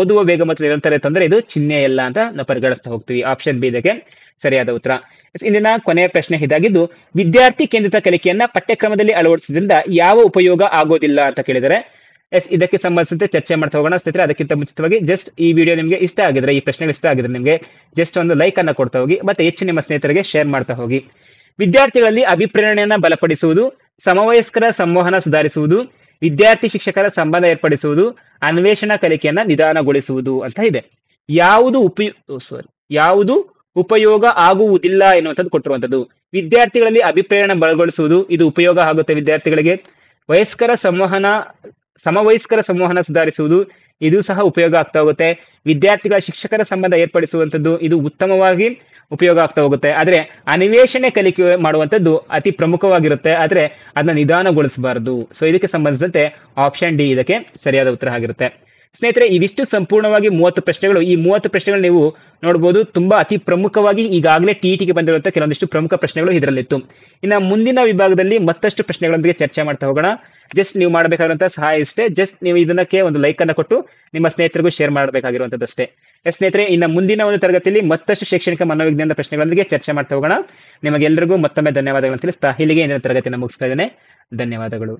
Speaker 1: ಓದುವ ವೇಗ ಮತ್ತು ನಿರಂತರತೆ ತೊಂದರೆ, ಇದು ಚಿಹ್ನೆ ಎಲ್ಲ ಅಂತ ನಾವು ಪರಿಗಣಿಸ್ತಾ ಹೋಗ್ತೀವಿ. ಆಪ್ಷನ್ ಬಿ ಇದಕ್ಕೆ ಸರಿಯಾದ ಉತ್ತರ. ಇಂದಿನ ಕೊನೆಯ ಪ್ರಶ್ನೆ ಇದಾಗಿದ್ದು, ವಿದ್ಯಾರ್ಥಿ ಕೇಂದ್ರಿತ ಕಲಿಕೆಯನ್ನ ಪಠ್ಯಕ್ರಮದಲ್ಲಿ ಅಳವಡಿಸೋದ್ರಿಂದ ಯಾವ ಉಪಯೋಗ ಆಗೋದಿಲ್ಲ ಅಂತ ಕೇಳಿದರೆ ಇದಕ್ಕೆ ಸಂಬಂಧಿಸಿದಂತೆ ಚರ್ಚೆ ಮಾಡ್ತಾ ಹೋಗೋಣ. ಸ್ನೇಹಿತರೆ, ಅದಕ್ಕಿಂತ ಮುಂಚಿತವಾಗಿ ಜಸ್ಟ್ ಈ ವಿಡಿಯೋ ನಿಮಗೆ ಇಷ್ಟ ಆಗಿದ್ರೆ, ಈ ಪ್ರಶ್ನೆಗಳು ಇಷ್ಟ ಆಗಿದ್ರೆ ನಿಮಗೆ ಜಸ್ಟ್ ಒಂದು ಲೈಕ್ ಅನ್ನ ಕೊಡ್ತಾ ಹೋಗಿ ಮತ್ತೆ ಹೆಚ್ಚು ನಿಮ್ಮ ಸ್ನೇಹಿತರಿಗೆ ಶೇರ್ ಮಾಡ್ತಾ ಹೋಗಿ. ವಿದ್ಯಾರ್ಥಿಗಳಲ್ಲಿ ಅಭಿಪ್ರೇರಣೆಯನ್ನ ಬಲಪಡಿಸುವುದು, ಸಮವಯಸ್ಕರ ಸಂವಹನ ಸುಧಾರಿಸುವುದು, ವಿದ್ಯಾರ್ಥಿ ಶಿಕ್ಷಕರ ಸಂಬಂಧ ಏರ್ಪಡಿಸುವುದು, ಅನ್ವೇಷಣಾ ಕಲಿಕೆಯನ್ನ ನಿಧಾನಗೊಳಿಸುವುದು ಅಂತ ಇದೆ. ಯಾವುದು ಉಪಯೋಗ ಆಗುವುದಿಲ್ಲ ಎನ್ನುವಂಥದ್ದು ಕೊಟ್ಟಿರುವಂತದ್ದು. ವಿದ್ಯಾರ್ಥಿಗಳಲ್ಲಿ ಅಭಿಪ್ರೇರಣೆ ಬಲಗೊಳಿಸುವುದು, ಇದು ಉಪಯೋಗ ಆಗುತ್ತೆ ವಿದ್ಯಾರ್ಥಿಗಳಿಗೆ. ಸಮವಯಸ್ಕರ ಸಂವಹನ ಸುಧಾರಿಸುವುದು, ಇದು ಸಹ ಉಪಯೋಗ ಆಗ್ತಾ ಹೋಗುತ್ತೆ. ವಿದ್ಯಾರ್ಥಿಗಳ ಶಿಕ್ಷಕರ ಸಂಬಂಧ ಏರ್ಪಡಿಸುವಂಥದ್ದು, ಇದು ಉತ್ತಮವಾಗಿ ಉಪಯೋಗ ಆಗ್ತಾ ಹೋಗುತ್ತೆ. ಆದ್ರೆ ಅನ್ವೇಷಣೆ ಕಲಿಕೆ ಮಾಡುವಂಥದ್ದು ಅತಿ ಪ್ರಮುಖವಾಗಿರುತ್ತೆ, ಆದ್ರೆ ಅದನ್ನ ನಿಧಾನಗೊಳಿಸಬಾರದು. ಸೊ ಇದಕ್ಕೆ ಸಂಬಂಧಿಸಿದಂತೆ ಆಪ್ಷನ್ ಡಿ ಇದಕ್ಕೆ ಸರಿಯಾದ ಉತ್ತರ ಆಗಿರುತ್ತೆ. ಸ್ನೇಹಿತರೆ, ಇವಿಷ್ಟು ಸಂಪೂರ್ಣವಾಗಿ 30 ಪ್ರಶ್ನೆಗಳು. ಈ 30 ಪ್ರಶ್ನೆಗಳು ನೀವು ನೋಡಬಹುದು, ತುಂಬಾ ಅತಿ ಪ್ರಮುಖವಾಗಿ ಈಗಾಗಲೇ TETಗೆ ಬಂದಿರುವಂತಹ ಕೆಲವೊಂದಿಷ್ಟು ಪ್ರಮುಖ ಪ್ರಶ್ನೆಗಳು ಇದರಲ್ಲಿತ್ತು. ಇನ್ನು ಮುಂದಿನ ವಿಭಾಗದಲ್ಲಿ ಮತ್ತಷ್ಟು ಪ್ರಶ್ನೆಗಳೊಂದಿಗೆ ಚರ್ಚೆ ಮಾಡ್ತಾ ಹೋಗೋಣ. ಜಸ್ಟ್ ನೀವು ಮಾಡಬೇಕಾಗಿರುವಂತಹ ಸಹಾಯ ಇಷ್ಟೇ, ಜಸ್ಟ್ ನೀವು ಇದಕ್ಕೆ ಒಂದು ಲೈಕ್ ಅನ್ನ ಕೊಟ್ಟು ನಿಮ್ಮ ಸ್ನೇಹಿತರಿಗೂ ಶೇರ್ ಮಾಡಬೇಕಾಗಿರುವಂತದ್ದಷ್ಟೇ. ಸ್ನೇಹಿತರೆ, ಇನ್ನು ಮುಂದಿನ ಒಂದು ತರಗತಿಯಲ್ಲಿ ಮತ್ತಷ್ಟು ಶೈಕ್ಷಣಿಕ ಮನೋವಿಜ್ಞಾನದ ಪ್ರಶ್ನೆಗಳೊಂದಿಗೆ ಚರ್ಚೆ ಮಾಡ್ತಾ ಹೋಗೋಣ. ನಿಮಗೆಲ್ಲರಿಗೂ ಮತ್ತೊಮ್ಮೆ ಧನ್ಯವಾದಗಳನ್ನು ತಿಳಿಸ್ತಾ ಇಲ್ಲಿಗೆ ಇಂದಿನ ತರಗತಿಯನ್ನು ಮುಗಿಸ್ತಾ ಇದ್ದೇನೆ. ಧನ್ಯವಾದಗಳು.